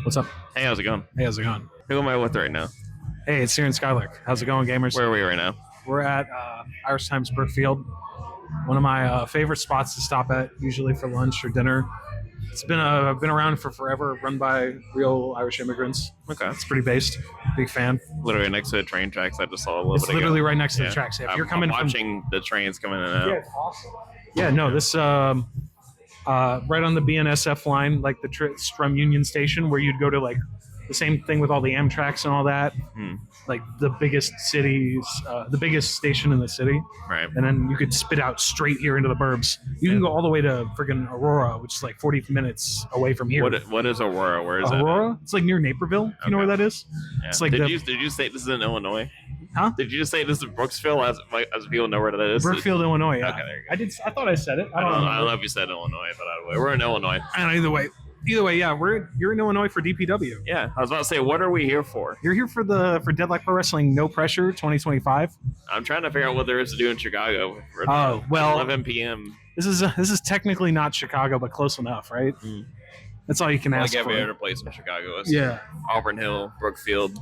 What's up? Hey, how's it going? Hey, how's it going? Who am I with right now? Hey, it's Ciron Skylark. How's it going, gamers? Where are we right now? We're at Irish Times Brookfield, one of my favorite spots to stop at, usually for lunch or dinner. It's been around for forever, run by real Irish immigrants. Okay. It's pretty based. Big fan. Literally next to the train tracks I just saw a little bit ago. It's literally right next to the tracks. If you're coming watching the trains coming in and out. Yeah, it's awesome. Yeah, no, this right on the BNSF line, like the from Union Station, where you'd go to like the same thing with all the Amtraks and all that. Like the biggest cities, the biggest station in the city. Right. And then you could spit out straight here into the burbs. You can go all the way to friggin' Aurora, which is like 40 minutes away from here. What is Aurora? Where is Aurora? It's like near Naperville. You know where that is? Yeah. It's like did you say this is in Illinois? Huh? Did you just say this is Brooksville as people know where that is? Brookfield, Illinois. Yeah. Okay, there you go. I thought I said it. I don't know if you said Illinois, but we're in Illinois. And either way, yeah, you're in Illinois for DPW. Yeah, I was about to say, what are we here for? You're here for Deadlock Pro Wrestling No Pressure 2025. I'm trying to figure out what there is to do in Chicago. Oh well, 11 p.m. This is technically not Chicago, but close enough, right? That's all you can ask like for. every other place in Chicago is. Yeah. Auburn Hill, Brookfield,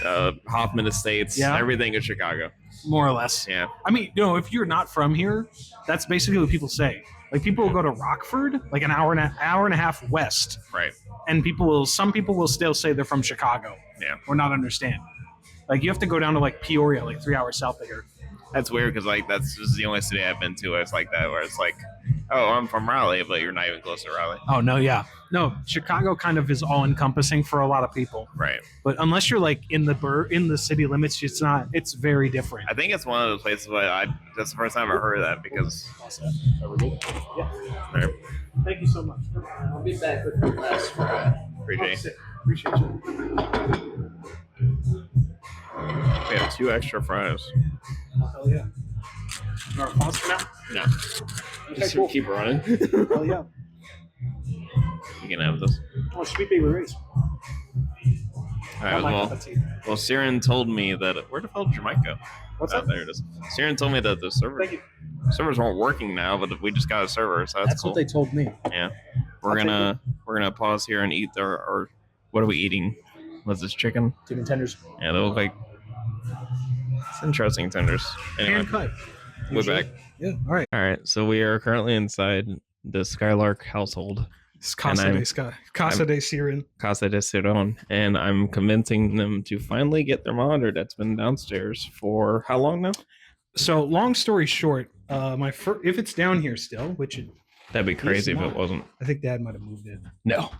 Hoffman Estates, everything in Chicago. More or less. Yeah. I mean, if you're not from here, that's basically what people say. Like people will go to Rockford, like an hour and a half west. Right. And some people will still say they're from Chicago. Yeah. Or not understand. Like you have to go down to like Peoria, like 3 hours south of here. That's weird because like this is the only city I've been to where it's like that, where it's like, oh, I'm from Raleigh, but you're not even close to Raleigh. Oh no, yeah, no. Chicago kind of is all encompassing for a lot of people, right? But unless you're like in the city limits, it's not. It's very different. I think it's one of those places where that's the first time I've heard of that because. Yeah. Right. Thank you so much. I'll be back with the last Appreciate you. We have 2 extra fries. Hell yeah. You want to pause for now? No. Okay, Just cool. keep running. Hell yeah. You can have this. Oh, sweet baby rays. All right, well, Ciron told me that. Where the hell did your mic go? What's up? There it is. Ciron told me that the servers weren't working now, but we just got a server, so that's cool. What they told me. Yeah, we're gonna pause here and eat or what are we eating? Was this chicken? Chicken tenders. Yeah, they look like it's interesting tenders. Anyway, Hand cut. we're back. Yeah. All right. All right, so we are currently inside the Skylark household. It's Casa De Ciron. Casa De Ciron, and I'm convincing them to finally get their monitor that's been downstairs for how long now? So, long story short, if it's down here still, that'd be crazy if it wasn't. I think Dad might have moved it. No,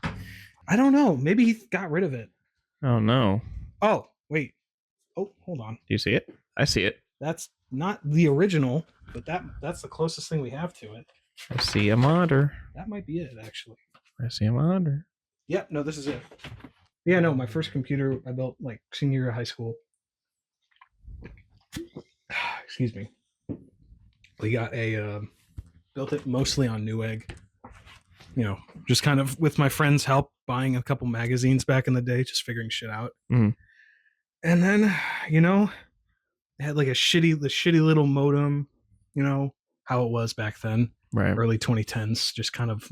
I don't know. Maybe he got rid of it. Oh no. Oh wait. Oh, hold on. Do you see it? I see it. That's not the original, but that's the closest thing we have to it. I see a monitor. That might be it, actually. I see a monitor. Yeah, no, this is it. Yeah, no, my first computer I built like senior year of high school. Excuse me. We got built it mostly on Newegg. Just kind of with my friend's help, buying a couple magazines back in the day, just figuring shit out. Mm. And then, it had like the shitty little modem, how it was back then, right? Early 2010s, just kind of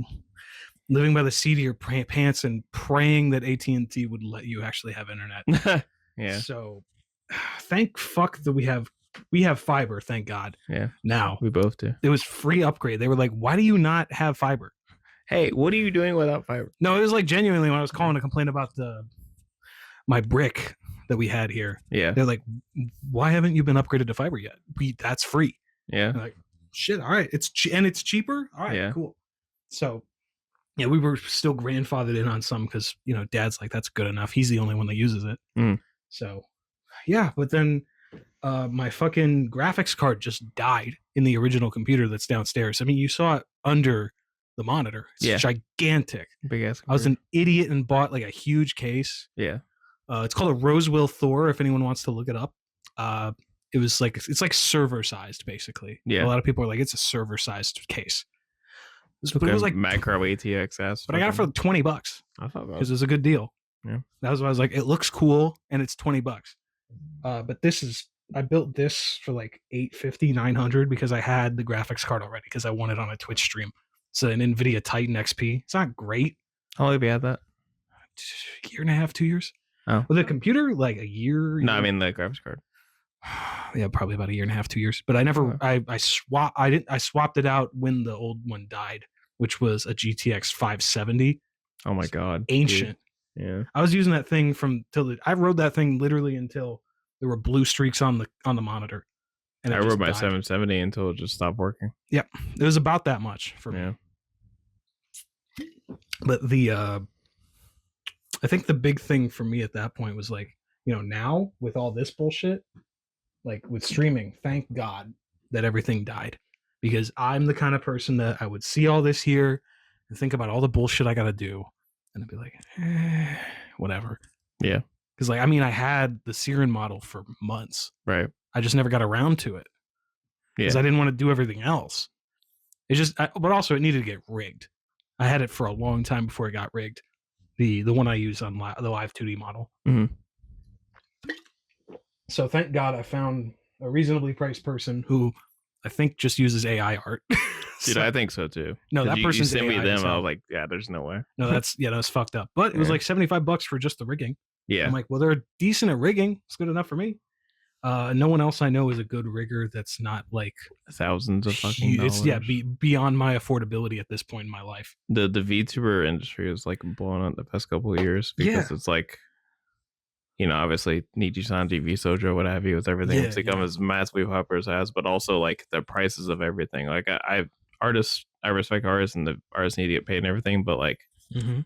living by the seat of your pants and praying that AT&T would let you actually have internet. Yeah. So, thank fuck that we have fiber. Thank God. Yeah. Now we both do. It was free upgrade. They were like, "Why do you not have fiber?" Hey, what are you doing without fiber? No, it was like genuinely when I was calling to complain about my brick that we had here. Yeah. They're like, "Why haven't you been upgraded to fiber yet? That's free." Yeah. I'm like, shit. All right. It's cheaper. All right. Yeah. Cool. So, yeah, we were still grandfathered in on some because Dad's like, that's good enough. He's the only one that uses it. Mm. So, yeah. But then my fucking graphics card just died in the original computer that's downstairs. I mean, you saw it under the monitor. It's gigantic. Big ass computer. I was an idiot and bought like a huge case. Yeah. It's called a Roswell Thor. If anyone wants to look it up. It was like it's like server sized basically. Yeah. A lot of people are like, it's a server sized case. But it was like macro ATXS. But I got it for $20. I thought because it was a good deal. Yeah. That was why I was like, it looks cool and it's $20. But I built this for like $850, $900 because I had the graphics card already because I wanted on a Twitch stream. It's an NVIDIA Titan XP. It's not great. How long have you had that? Year and a half, 2 years. Oh. With a computer, like a year. No, I mean the graphics card. Yeah, probably about a year and a half, 2 years. But I never, I swapped it out when the old one died, which was a GTX 570. Oh my god, ancient. Dude. Yeah, I was using that thing I rode that thing literally until there were blue streaks on the monitor. And I rode my 770 until it just stopped working. Yeah, it was about that much for me. But I think the big thing for me at that point was like, now with all this bullshit, like with streaming, thank God that everything died, because I'm the kind of person that I would see all this here and think about all the bullshit I got to do, and I'd be like, whatever. Yeah. Because like, I mean, I had the Ciron model for months. Right. I just never got around to it because I didn't want to do everything else. It just, but also it needed to get rigged. I had it for a long time before it got rigged. The one I use on the Live 2D model. Mm-hmm. So thank God I found a reasonably priced person who I think just uses AI art. Dude, I think so too. No, that person sent me them. I was like, yeah, there's no way. No, that's fucked up. But it was like $75 for just the rigging. Yeah. I'm like, well, they're decent at rigging. It's good enough for me. No one else I know is a good rigger that's not like thousands of fucking dollars. It's beyond my affordability at this point in my life. The VTuber industry is like blown up the past couple of years because it's like, obviously Nijisan TV Sojo, what have you, with everything it's become as massively popular as it has, but also like the prices of everything. Like I respect artists and the artists need to get paid and everything, but like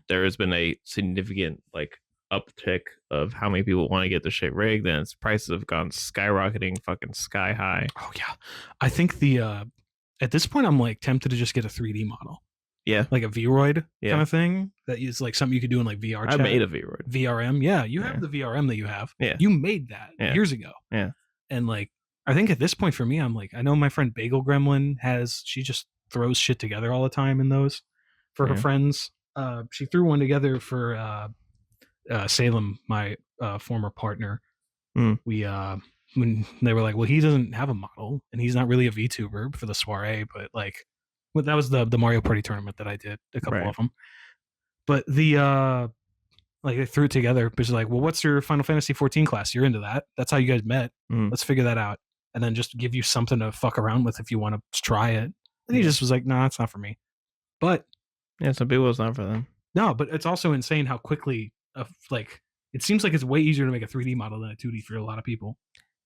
there has been a significant like uptick of how many people want to get the shit rigged, and its prices have gone skyrocketing fucking sky high. Oh yeah. I think at this point I'm like tempted to just get a 3D model. Yeah. Like a Vroid kind of thing that is like something you could do in like VR chat. I made a Vroid. VRM. Yeah, you have the VRM that you have. Yeah. You made that years ago. Yeah. And like I think at this point for me, I'm like, I know my friend Bagel Gremlin she just throws shit together all the time in those for her friends. She threw one together for Salem, my former partner. We when they were like, well, he doesn't have a model and he's not really a VTuber for the soiree, but like that was the Mario Party tournament that I did, a couple of them. But like they threw it together, but it's like, well, what's your Final Fantasy 14 class? You're into that. That's how you guys met. Let's figure that out. And then just give you something to fuck around with if you want to try it. And he just was like, nah, it's not for me. But yeah, some people it's not for them. No, but it's also insane how quickly like it seems like it's way easier to make a 3D model than a 2D for a lot of people.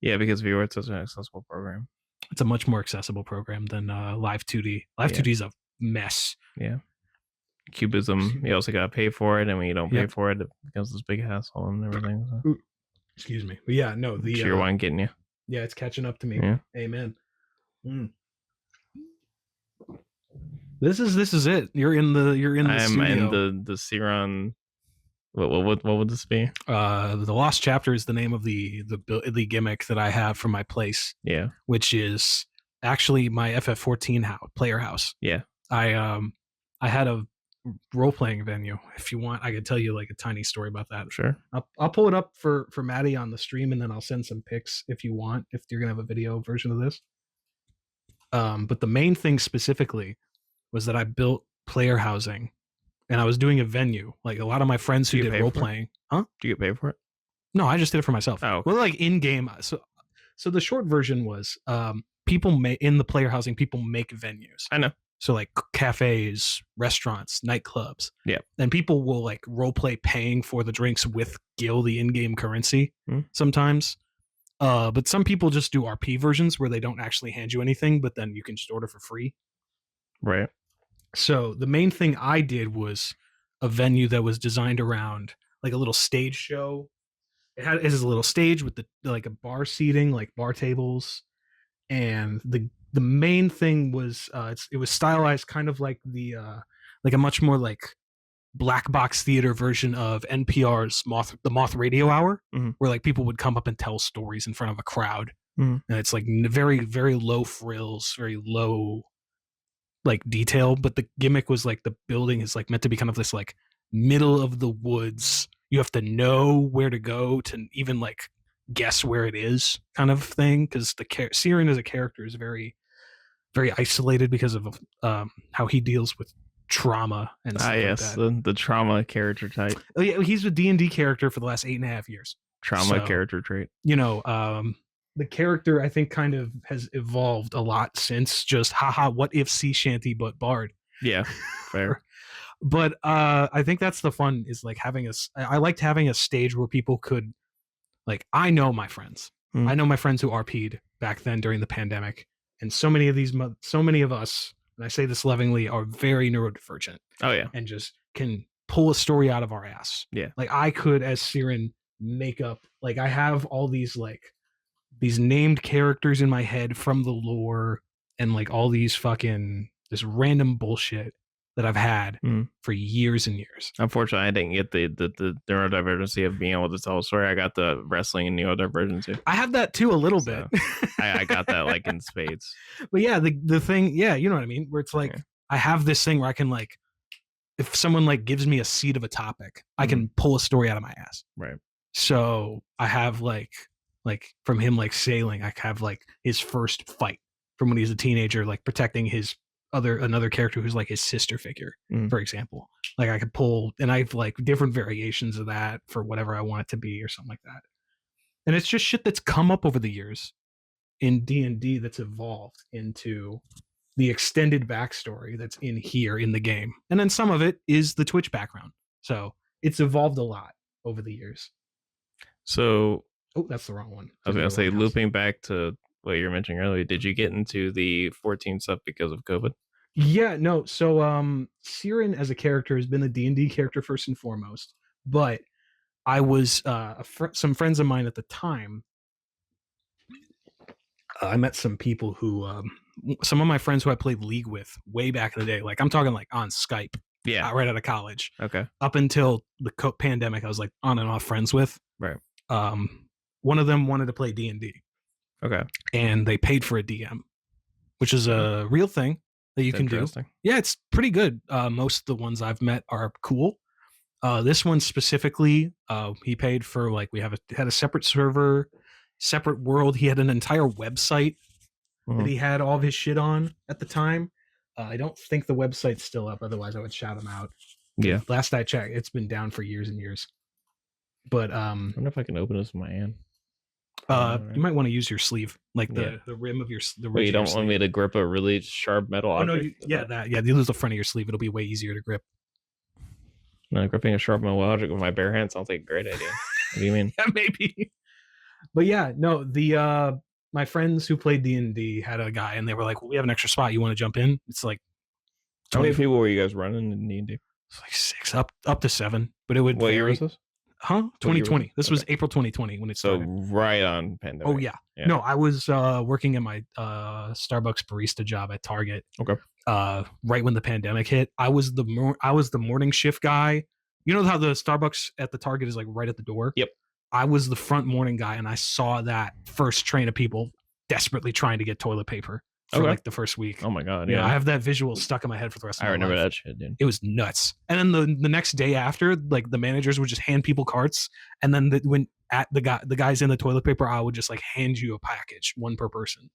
Yeah, because Vroid is such an accessible program. It's a much more accessible program than Live 2D. Live 2D is a mess. Yeah. Cubism, you also gotta pay for it, and when you don't pay for it, it becomes this big hassle and everything. So. Excuse me. But yeah, no, the Cheer wine getting you. Yeah, it's catching up to me. Yeah. Amen. This is it. You're in the I'm studio. in the Ciron. What would this be? The Lost Chapter is the name of the gimmick that I have for my place. Yeah. Which is actually my FF14 player house. Yeah. I had a role playing venue. If you want, I could tell you like a tiny story about that. Sure. I'll pull it up for Maddie on the stream, and then I'll send some pics if you want. If you're gonna have a video version of this. But the main thing specifically was that I built player housing. And I was doing a venue. Like a lot of my friends who did role playing. Huh? Do you get paid for it? No, I just did it for myself. Oh, okay. Well, like in game. So the short version was people in the player housing, people make venues. I know. So like cafes, restaurants, nightclubs. Yeah. And people will like role play paying for the drinks with Gil, the in-game currency sometimes. But some people just do RP versions where they don't actually hand you anything, but then you can just order for free. Right. So the main thing I did was a venue that was designed around like a little stage show. It has a little stage with like a bar seating, like bar tables, and the main thing was it was stylized kind of like like a much more like black box theater version of NPR's the Moth Radio Hour, where like people would come up and tell stories in front of a crowd, and it's like very very low frills, very low like detail, but the gimmick was like the building is like meant to be kind of this like middle of the woods. You have to know where to go to even like guess where it is kind of thing, because the Ciron as a character is very very isolated because of how he deals with trauma and stuff yes, like that. the trauma character type. Oh, yeah, he's a D&D character for the last 8.5 years. Trauma So, character trait. You know, the character I think kind of has evolved a lot since just haha, what if sea shanty but bard. Yeah, fair. But I think that's the fun is like having I liked having a stage where people could like, I know my friends. I know my friends who RP'd back then during the pandemic, and so many of us, and I say this lovingly, are very neurodivergent. Oh yeah, and just can pull a story out of our ass. Yeah, like I could, as Ciron, make up. Like I have all these named characters in my head from the lore, and like all these fucking this random bullshit that I've had for years and years. Unfortunately, I didn't get the neurodivergency of being able to tell a story. I got the wrestling and neurodivergency. I have that too a little bit. I got that like in spades. But yeah, the thing, yeah, you know what I mean? Where it's like, I have this thing where I can like, if someone like gives me a seed of a topic, I can pull a story out of my ass. Right. So I have like from him like sailing, I have like his first fight from when he was a teenager, like protecting another character who's like his sister figure, for example. Like I could pull, and I've like different variations of that for whatever I want it to be or something like that. And it's just shit that's come up over the years in D&D that's evolved into the extended backstory that's in here in the game. And then some of it is the Twitch background. So it's evolved a lot over the years. So, oh, that's the wrong one. I was going to say, looping back to what you were mentioning earlier, did you get into the 14 stuff because of COVID? Yeah, no. So Ciron as a character has been a D&D character first and foremost, but I was some friends of mine at the time. I met some people who some of my friends who I played League with way back in the day. Like I'm talking like on Skype. Yeah. Right out of college. Okay. Up until the pandemic, I was like on and off friends with. Right. One of them wanted to play D&D. Okay. And they paid for a DM, which is a real thing that you can do. Yeah, it's pretty good. Most of the ones I've met are cool. This one specifically, he paid for like had a separate server, separate world. He had an entire website that he had all of his shit on at the time. I don't think the website's still up. Otherwise, I would shout him out. Yeah. Last I checked, it's been down for years and years. But I wonder if I can open this with my hand. You might want to use your sleeve, like the rim of your. Wait, you don't want me to grip a really sharp metal object? No, you lose the front of your sleeve. It'll be way easier to grip. No, gripping a sharp metal object with my bare hand sounds like a great idea. What do you mean? Yeah, maybe. But yeah, no, the my friends who played D&D had a guy, and they were like, "Well, we have an extra spot. You want to jump in?" It's like, how many people were you guys running in D&D? It's like 6, up to 7. But it would. What year was this? 2020. This was April 2020 when it started. So right on pandemic. Oh yeah. No, I was working at my Starbucks barista job at Target. Okay. Right when the pandemic hit, I was the morning shift guy. You know how the Starbucks at the Target is like right at the door? Yep. I was the front morning guy, and I saw that first train of people desperately trying to get toilet paper for like the first week. Oh my god! Yeah, I have that visual stuck in my head for the rest of my life. I remember that shit, dude. It was nuts. And then the next day after, like the managers would just hand people carts, and then when at the guys in the toilet paper aisle would just like hand you a package, one per person.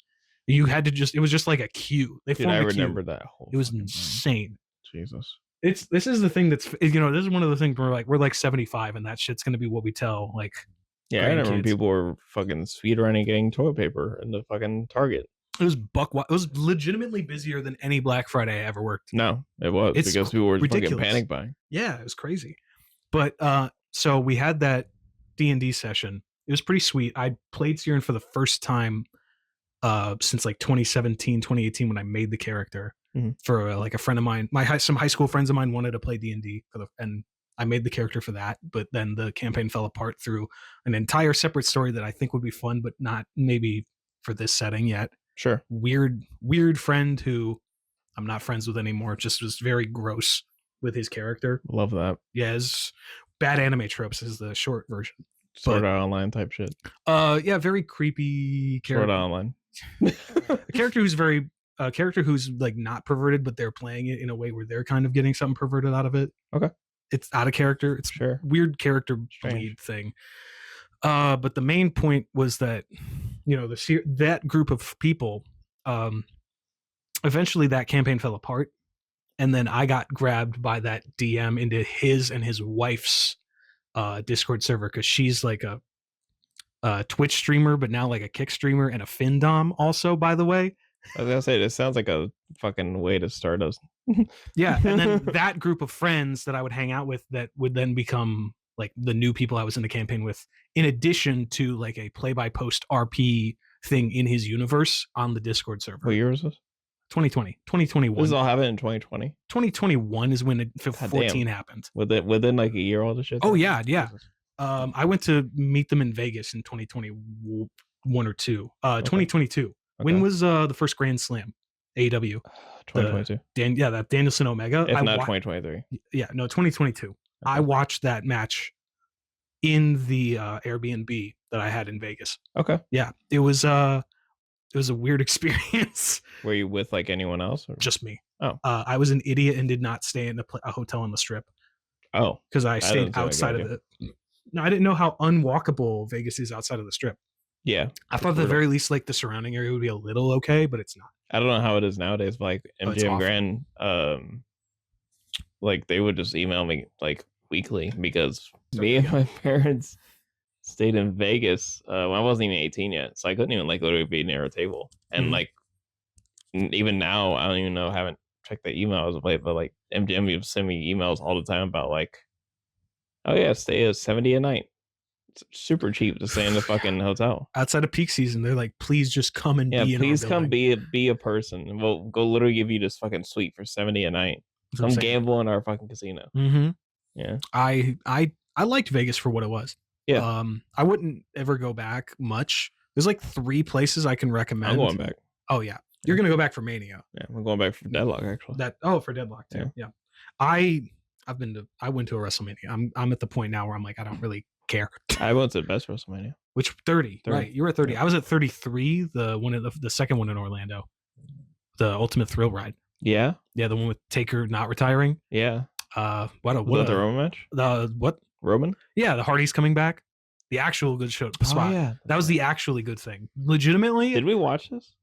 You had to it was just like a queue. They formed I a queue. remember that whole. It was insane. Jesus. This is the thing that's this is one of the things we're like 75, and that shit's gonna be what we tell like. Yeah, I remember people were fucking speed running getting toilet paper in the fucking Target. It was it was legitimately busier than any Black Friday I ever worked. No, it was because people were fucking panic buying. Yeah, it was crazy. But so we had that D&D session. It was pretty sweet. I played Ciron for the first time since like 2017, 2018 when I made the character for like a friend of mine. Some high school friends of mine wanted to play D&D and I made the character for that, but then the campaign fell apart through an entire separate story that I think would be fun, but not maybe for this setting yet. Sure. Weird friend who I'm not friends with anymore. Just was very gross with his character. Love that. Yeah, bad anime tropes is the short version. Sword Art Online type shit. Yeah, very creepy character. Sword Art Online. A character who's like not perverted, but they're playing it in a way where they're kind of getting something perverted out of it. Okay. It's out of character. It's weird character bleed thing. But the main point was that, that group of people, eventually that campaign fell apart, and then I got grabbed by that DM into his and his wife's Discord server because she's like a Twitch streamer, but now like a Kick streamer and a Findom also, by the way. I was gonna say, this sounds like a fucking way to start us. Yeah, and then that group of friends that I would hang out with that would then become like the new people I was in the campaign with, in addition to like a play-by-post RP thing in his universe on the Discord server. What year was this? 2020, 2021. This all happened in 2020. 2021 is when 14 happened. Within like a year, all the shit. Oh yeah. I went to meet them in Vegas in 2021 or 2. 2022. Okay. When was the first Grand Slam? AEW. 2022. That Danielson Omega. If not 2023. Yeah, no, 2022. Okay. I watched that match in the Airbnb that I had in Vegas. Okay. Yeah, it was a weird experience. Were you with like anyone else? Or? Just me. Oh. I was an idiot and did not stay in a hotel on the Strip. Oh. Because I stayed outside of it. No, I didn't know how unwalkable Vegas is outside of the Strip. Yeah. I thought at the very least like the surrounding area would be a little okay, but it's not. I don't know how it is nowadays, but like MGM Grand, like they would just email me like weekly because me and my parents stayed in Vegas when I wasn't even 18 yet, so I couldn't even like literally be near a table. And like even now, I don't even know. I haven't checked the emails, but like MGM would send me emails all the time about like, oh yeah, stay at $70 a night. It's super cheap to stay in the fucking hotel. Outside of peak season, they're like, please just come and be in please our come building. be a person. And we'll go literally give you this fucking suite for $70 a night. Come gamble in our fucking casino. Mm-hmm. Yeah. I liked Vegas for what it was. Yeah. I wouldn't ever go back much. There's like 3 places I can recommend. I'm going back. Oh yeah. You're gonna go back for Mania. Yeah, I'm going back for Deadlock actually. For Deadlock too. Yeah. I went to a WrestleMania. I'm at the point now where I'm like, I don't really care. I went to the best WrestleMania. Which 30. Right. You were at 30. Yeah. I was at 33, the second one in Orlando. The Ultimate Thrill Ride. Yeah. Yeah, the one with Taker not retiring. Yeah. Was that the Roman match? What? Roman? Yeah, the Hardys coming back. The actual good show spot. Yeah. That was the actually good thing. Legitimately. Did we watch this?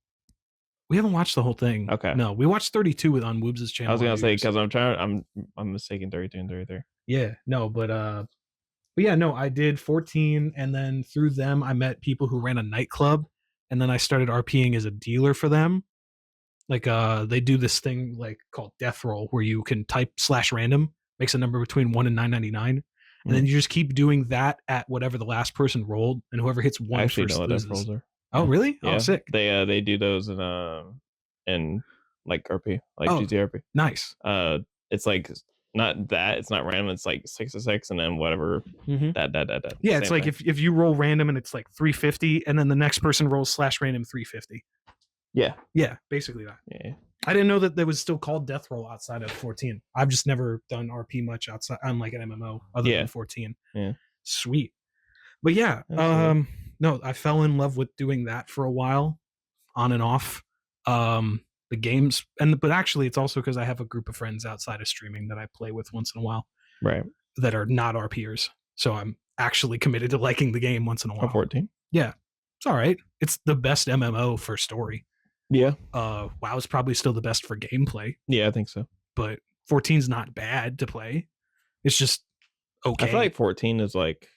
We haven't watched the whole thing. Okay. No, we watched 32 on Woobs' channel. I was gonna say because I'm mistaken 32 and 33. Yeah, no, but yeah, no, I did 14, and then through them I met people who ran a nightclub, and then I started RPing as a dealer for them. Like they do this thing like called Death Roll where you can type /random, makes a number between 1 and 999. And then you just keep doing that at whatever the last person rolled, and whoever hits 1 I actually first know what loses. Death Rolls are. Oh, really? Yeah. Oh, sick. They do those in like RP, like GTRP. Nice. It's like not that, it's not random, it's like 6 to 6 and then whatever that. Yeah, it's like thing. if you roll random and it's like 350 and then the next person rolls /random 350. Yeah, basically that. Yeah. I didn't know that there was still called Death Roll outside of 14. I've just never done RP much outside on like an MMO other than 14. Yeah. Sweet. But yeah, no, I fell in love with doing that for a while, on and off. The games, but actually it's also because I have a group of friends outside of streaming that I play with once in a while. Right. That are not RPers. So I'm actually committed to liking the game once in a while. 14. Yeah. It's all right. It's the best MMO for story. Yeah. WoW's probably still the best for gameplay. Yeah, I think so. But 14's not bad to play. It's just okay. I feel like 14 is like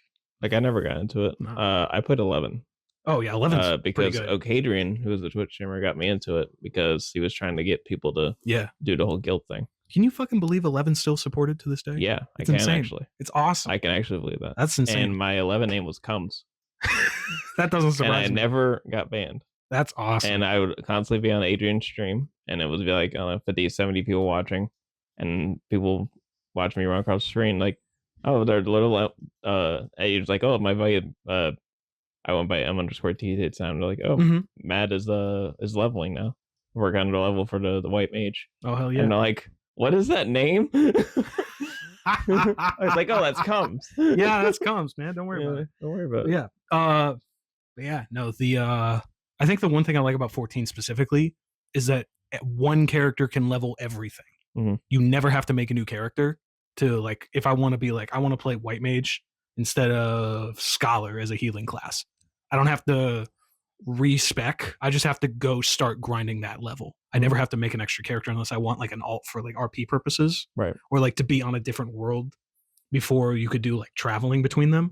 I never got into it. No. I put 11. Oh yeah, 11. Because Okadrian, who was a Twitch streamer, got me into it because he was trying to get people to do the whole guild thing. Can you fucking believe 11's still supported to this day? Yeah, it's I can insane. actually. It's awesome. I can actually believe that. That's insane. And my 11 name was Comes. That doesn't surprise me. And I never got banned. That's awesome. And I would constantly be on Adrian's stream, and it would be like 50, 70 people watching, and people watch me run across the screen like, oh, they're little. It's like, oh, my buddy, I went by M_T. It's time. They're like, oh, Matt is leveling now. We're on the level for the white mage. Oh hell yeah! And they're like, what is that name? I was like, oh, that's Comes. Yeah, that's Comes, man. Don't worry about it. Don't worry about it. Yeah. Yeah. No. I think the one thing I like about 14 specifically is that one character can level everything. Mm-hmm. You never have to make a new character to like. If I want to be like, I want to play white mage instead of scholar as a healing class. I don't have to respec. I just have to go start grinding that level. I never have to make an extra character unless I want like an alt for like RP purposes, Right. or like to be on a different world before you could do like traveling between them.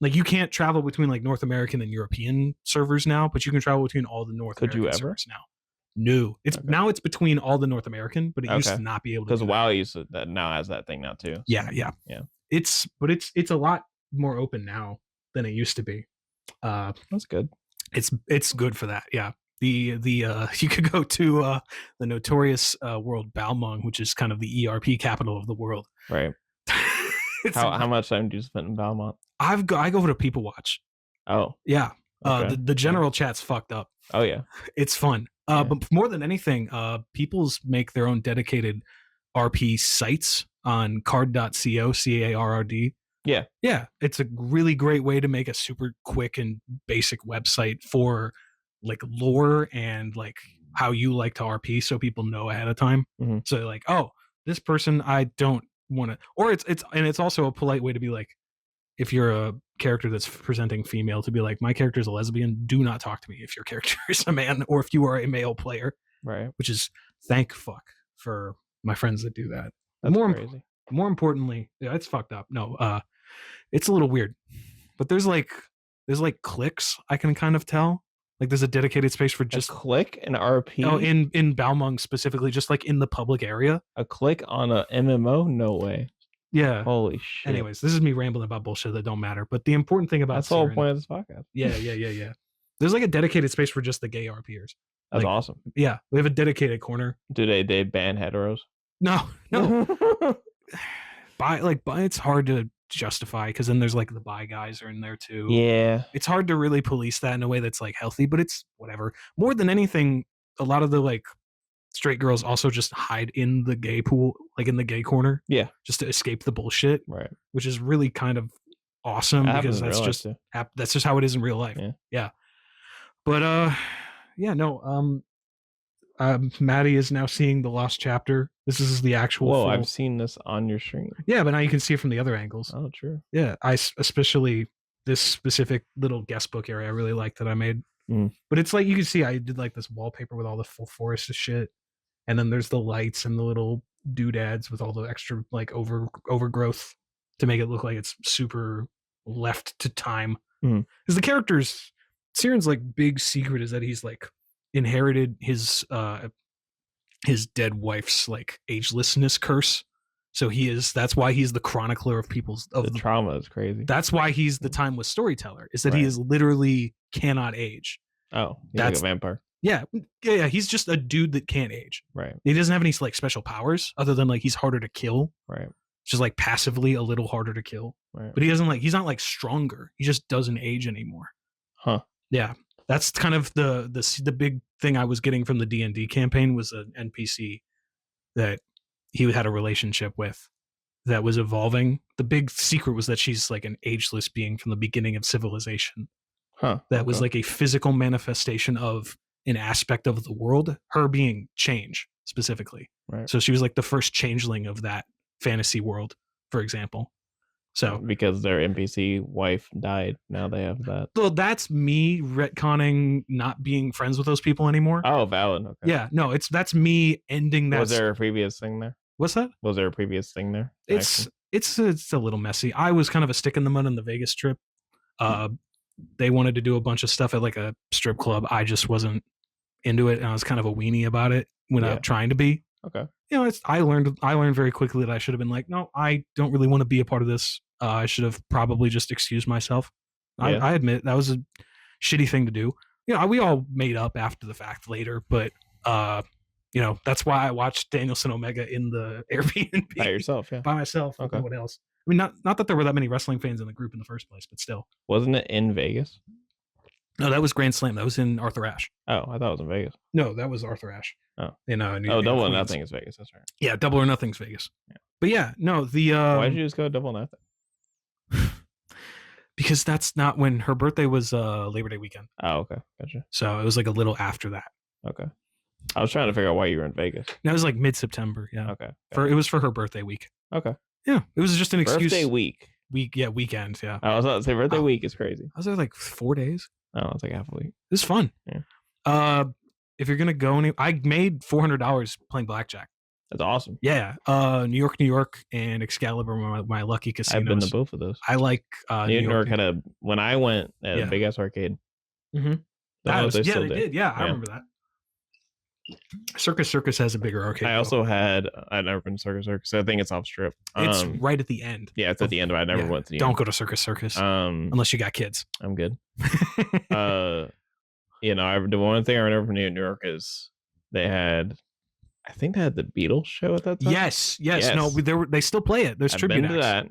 Like you can't travel between like North American and European servers now, but you can travel between all the North Could you American ever? servers now. No, it's Okay. now it's between all the North American, but it used Okay. to not be able to. Because do that. WoW used to that now has that thing now too. Yeah. It's a lot more open now than it used to be. That's good. It's good for that. Yeah. The you could go to the notorious world Balmung, which is kind of the ERP capital of the world. Right. How much time do you spend in Valmont? I go over to People Watch. Oh. Yeah. Okay. The general chat's fucked up. Oh yeah. It's fun. Yeah. But more than anything, People's make their own dedicated RP sites on card.co, CARRD. Yeah. Yeah. It's a really great way to make a super quick and basic website for like lore and like how you like to RP, so people know ahead of time. Mhm. So like, oh, this person I don't want to, or it's also a polite way to be like, if you're a character that's presenting female, to be like, my character is a lesbian, do not talk to me if your character is a man, or if you are a male player. Right. Which is thank fuck for my friends that do that. That's more crazy. More importantly, yeah, it's fucked up. No, it's a little weird, but there's like clicks I can kind of tell. Like there's a dedicated space for just a click an RP. Oh, in Balmung specifically, just like in the public area. A click on a MMO? No way. Yeah. Holy shit. Anyways, this is me rambling about bullshit that don't matter. But the important thing about that's the whole point of this podcast. Yeah. There's like a dedicated space for just the gay RPers. That's like, awesome. Yeah, we have a dedicated corner. Do they ban heteros? No. It's hard to justify because then there's like the bi guys are in there too. Yeah. It's hard to really police that in a way that's like healthy, but it's whatever. More than anything, a lot of the like straight girls also just hide in the gay pool, like in the gay corner. Yeah. Just to escape the bullshit. Right. Which is really kind of awesome because that's just how it is in real life. Yeah. But Maddie is now seeing the lost chapter. This is the actual. Whoa, I've seen this on your stream. Yeah, but now you can see it from the other angles. Oh, true. Yeah, I especially this specific little guest book area I really like that I made. But it's like you can see I did like this wallpaper with all the full forest of shit, and then there's the lights and the little doodads with all the extra like overgrowth to make it look like it's super left to time. Because the characters, Ciron's like big secret is that he's like inherited his dead wife's like agelessness curse. So that's why he's the chronicler of people's of the trauma is crazy. That's why he's the timeless storyteller, is that he is literally cannot age. Oh, that's like a vampire. Yeah. He's just a dude that can't age. Right. He doesn't have any like special powers other than like he's harder to kill. Right. Just like passively a little harder to kill. Right. But he's not like stronger. He just doesn't age anymore. Huh. Yeah. That's kind of the big thing I was getting from the D&D campaign was an NPC that he had a relationship with that was evolving. The big secret was that she's like an ageless being from the beginning of civilization. Huh. That was like a physical manifestation of an aspect of the world, her being change specifically. Right. So she was like the first changeling of that fantasy world, for example. So because their NPC wife died, now they have that. So that's me retconning not being friends with those people anymore. Oh, valid. Okay. Yeah, no, that's me ending that. Was there a previous thing there? What's that? Was there a previous thing there? It's a little messy. I was kind of a stick in the mud on the Vegas trip. They wanted to do a bunch of stuff at like a strip club. I just wasn't into it, and I was kind of a weenie about it when I'm trying to be. Okay. You know, I learned very quickly that I should have been like, no, I don't really want to be a part of this. I should have probably just excused myself. Yeah. I admit that was a shitty thing to do. You know, we all made up after the fact later, but you know, that's why I watched Danielson Omega in the Airbnb by yourself, by myself. Okay. No one else. I mean, not that there were that many wrestling fans in the group in the first place, but still. Wasn't it in Vegas? No, that was Grand Slam. That was in Arthur Ashe. Oh, I thought it was in Vegas. No, that was Arthur Ashe. Oh, in Double or Nothing is Vegas. That's right. Yeah, Double or Nothing's Vegas. Yeah. But yeah, no, why did you just go Double or Nothing? Because that's not when her birthday was Labor Day weekend. Oh, okay, gotcha. So it was like a little after that. Okay, I was trying to figure out why you were in Vegas. That was like mid-September. Yeah. Okay. It was for her birthday week. Okay. Yeah, it was just an excuse. Birthday week. Weekend. Yeah. I was about to say birthday week is crazy. I was there like 4 days. Oh, it's like half a week. It was fun. Yeah. if you're gonna go, I made $400 playing blackjack. That's awesome. Yeah, New York, and Excalibur were my lucky casinos. I've been to both of those. I like New York had when I went at a big ass arcade. Mm-hmm. They did. Yeah, I remember that. Circus has a bigger arcade. I also had. I've never been to Circus. I think it's off strip. It's right at the end. Yeah, it's at the end. But I never went to the Don't end. go to Circus. Unless you got kids. I'm good. The one thing I remember from New York is they had. I think they had the Beatles show at that time. Yes. No, they still play it. There's tribute acts. I've been to that.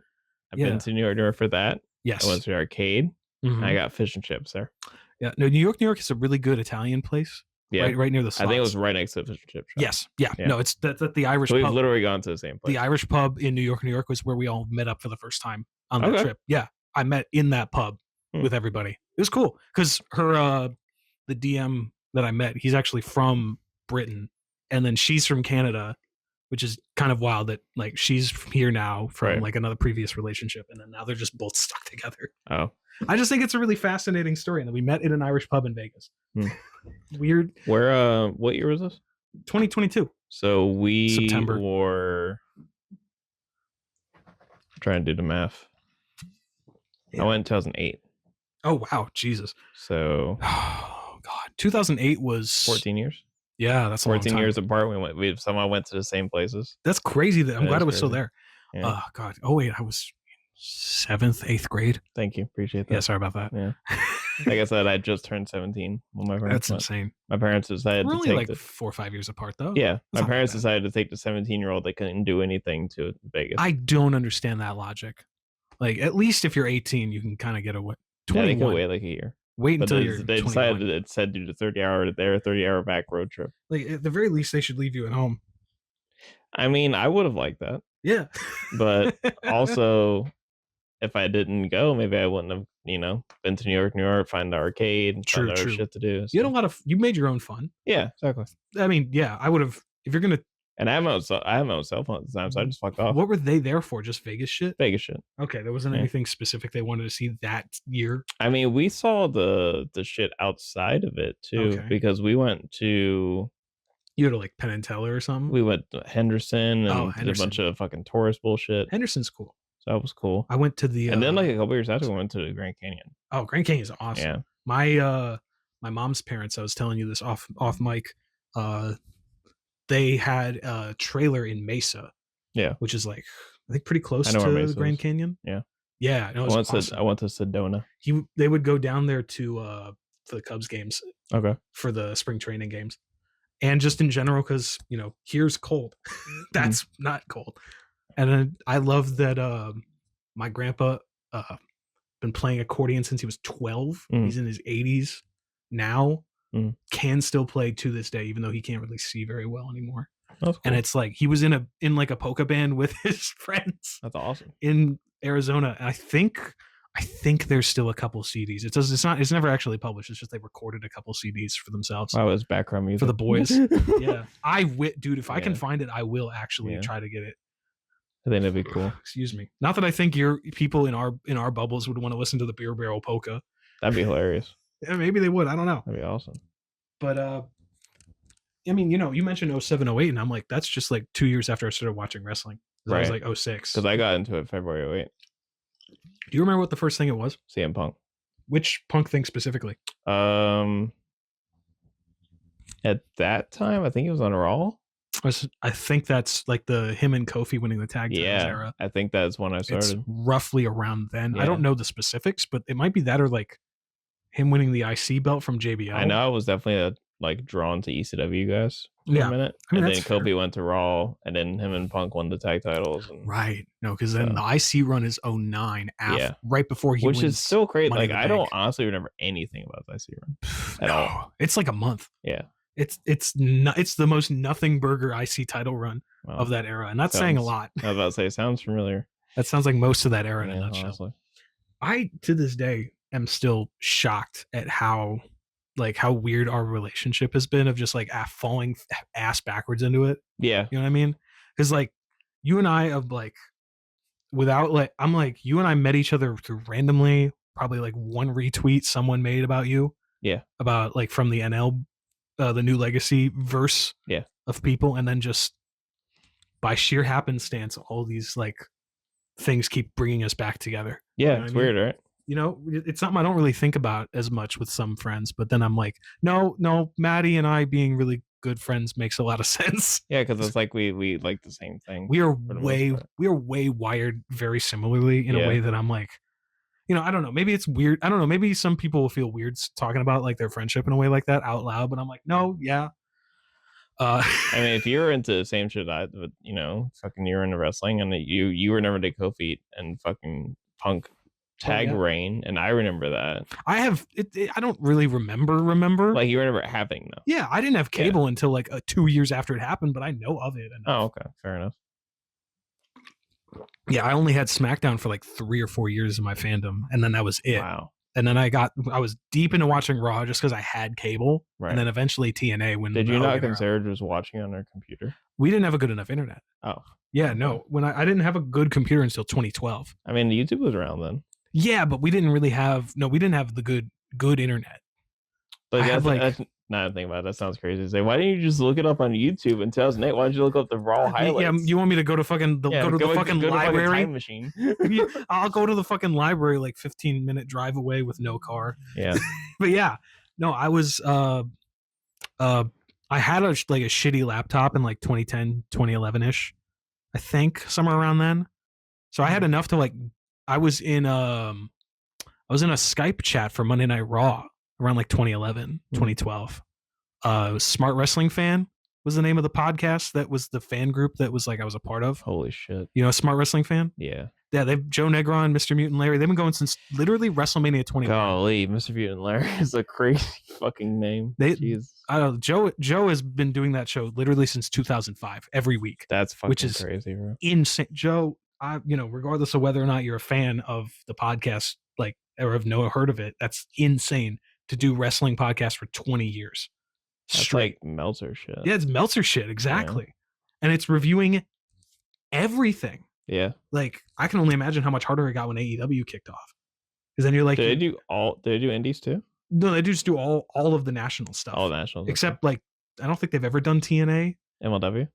I've been to New York for that. Yes. I went to the arcade. Mm-hmm. I got fish and chips there. Yeah. No, New York is a really good Italian place. Yeah. Right near the slots. I think it was right next to the fish and chip shop. Yes. Yeah. No, it's that's the Irish pub. We've literally gone to the same place. The Irish pub in New York was where we all met up for the first time on that trip. Yeah. I met in that pub with everybody. It was cool because the DM that I met, he's actually from Britain. And then she's from Canada, which is kind of wild that like she's here now from like another previous relationship. And then now they're just both stuck together. Oh, I just think it's a really fascinating story. And then we met in an Irish pub in Vegas. Weird. Where, what year was this? 2022. So we September. were trying to do the math. I went in 2008. Oh, wow. Jesus. So, oh, God. 2008 was 14 years. Yeah, that's 14 years apart. We somehow went to the same places. That's crazy. I'm glad I was still there. Yeah. Oh God. Oh wait, I was 7th, 8th grade. Thank you. Appreciate that. Yeah, sorry about that. Yeah. Like I said, I just turned 17 when my parents That's insane. My parents decided We're to only take like 4 or 5 years apart though. Yeah. My parents decided to take the 17-year-old they couldn't do anything to Vegas. I don't understand that logic. Like at least if you're 18, you can kind of get away. 21. Yeah, they could wait like a year. Wait until you're. They 21. decided it said do the 30-hour back road trip. Like at the very least, they should leave you at home. I mean, I would have liked that. Yeah. But also, if I didn't go, maybe I wouldn't have, been to New York, find the arcade, find other shit to do. So. You had you made your own fun. Yeah, exactly. I mean, yeah, I would have if you're gonna. And I have my own cell phone at the time, so I just fucked off. What were they there for? Just Vegas shit? Vegas shit. Okay, there wasn't anything specific they wanted to see that year. I mean, we saw the shit outside of it too, because we went to. You had to like Penn and Teller or something. We went to Henderson and did a bunch of fucking tourist bullshit. Henderson's cool. So that was cool. I went to the and then like a couple years after, we went to the Grand Canyon. Oh, Grand Canyon is awesome. Yeah. My mom's parents. I was telling you this off mic. They had a trailer in Mesa. Yeah. Which is like I think pretty close to the Grand Canyon. Yeah. Yeah. No, I went to Sedona. They would go down there to the Cubs games. Okay. For the spring training games. And just in general, because here's cold. That's not cold. And I love that my grandpa been playing accordion since he was 12. He's in his 80s now. Can still play to this day, even though he can't really see very well anymore. That's cool. And it's like he was in like a polka band with his friends. That's awesome. In Arizona. And I think there's still a couple CDs. It's never actually published. It's just they recorded a couple CDs for themselves. I was background music for the boys. Yeah. Dude, if I can find it, I will actually try to get it. I think that'd be cool. Excuse me. Not that I think people in our bubbles would want to listen to the Beer Barrel polka. That'd be hilarious. Yeah, maybe they would. I don't know. That'd be awesome. But I mean, you mentioned 07, 08, and I'm like, that's just like 2 years after I started watching wrestling. Right. I was like 06. Because I got into it February 08. Do you remember what the first thing it was? CM Punk. Which Punk thing specifically? At that time, I think it was on Raw. I think that's like him and Kofi winning the tag titles era. I think that's when I started. It's roughly around then. Yeah. I don't know the specifics, but it might be that or like him winning the IC belt from JBL. I know I was definitely drawn to ECW guys for a minute. I mean, and then Kobe went to Raw, and then him and Punk won the tag titles. Right. No, because then the IC run is 09, right before he wins. Which is still great. Like, I don't honestly remember anything about the IC run at all. It's like a month. Yeah. It's the most nothing burger IC title run of that era. And that's saying a lot. I was about to say, sounds familiar. That sounds like most of that era in a nutshell. Honestly. I, to this day, am still shocked at how weird our relationship has been of just like falling ass backwards into it. Yeah. You know what I mean? Because like you and I you and I met each other through randomly, probably like one retweet someone made about you. Yeah. About like from the NL the New Legacy verse Yeah. of people, and then just by sheer happenstance, all these like things keep bringing us back together. Yeah, You know it's what I mean? weird, right? You know, it's something I don't really think about as much with some friends, but then I'm like, no, Maddie and I being really good friends makes a lot of sense. Yeah, because it's like we like the same thing. We are the most way part. wired very similarly in a Yeah. way that I'm like, you know, I don't know, maybe it's weird. I don't know, maybe some people will feel weird talking about like their friendship in a way like that out loud, but I'm like, no, yeah. I mean, if you're into the same shit, you know, fucking you're into wrestling, and you were never to Kofi and fucking Punk tag yeah. reign, and I remember that. I have I don't really remember. Like you remember having though. Yeah, I didn't have cable until like 2 years after it happened, but I know of it. Enough. Oh, okay, fair enough. Yeah, I only had SmackDown for like 3 or 4 years in my fandom, and then that was it. Wow. And then I was deep into watching Raw just because I had cable, Right. and then eventually TNA. When Did the you not Hogan era. consider just watching on our computer? We didn't have a good enough internet. Oh, Yeah, no. When I didn't have a good computer until 2012. I mean, YouTube was around then. Yeah, but we didn't really have we didn't have the good internet. But I had, that's not a thing about it. That sounds crazy to say. Why didn't you just look it up on YouTube in 2008? Why did you look up the Raw highlights? Yeah, you want me to go to fucking go to the fucking library? Time machine. Yeah, I'll go to the fucking library like 15-minute drive away with no car. Yeah. But yeah, no, I was I had a shitty laptop in like 2010, 2011-ish. I think somewhere around then. So I had enough to like I was in a Skype chat for Monday Night Raw around like 2011, 2012. Smart Wrestling Fan was the name of the podcast. That was the fan group that was like I was a part of. Holy shit. You know, Smart Wrestling Fan? Yeah. Yeah, they've Joe Negron, Mr. Mutant Larry. They've been going since literally WrestleMania 21. Golly, Mr. Mutant Larry is a crazy fucking name. Jeez. I don't know. Joe has been doing that show literally since 2005, every week. That's fucking which is crazy, bro. Insane. Joe, regardless of whether or not you're a fan of the podcast, like or have heard of it, that's insane to do wrestling podcast for 20 years. That's Straight. like Meltzer shit. Yeah, it's Meltzer shit, exactly. Yeah. And it's reviewing everything. Yeah. Like, I can only imagine how much harder it got when AEW kicked off. Because then you're like... Did they do indies too? No, they just do all of the national stuff. All national. Except, like, I don't think they've ever done TNA. MLW?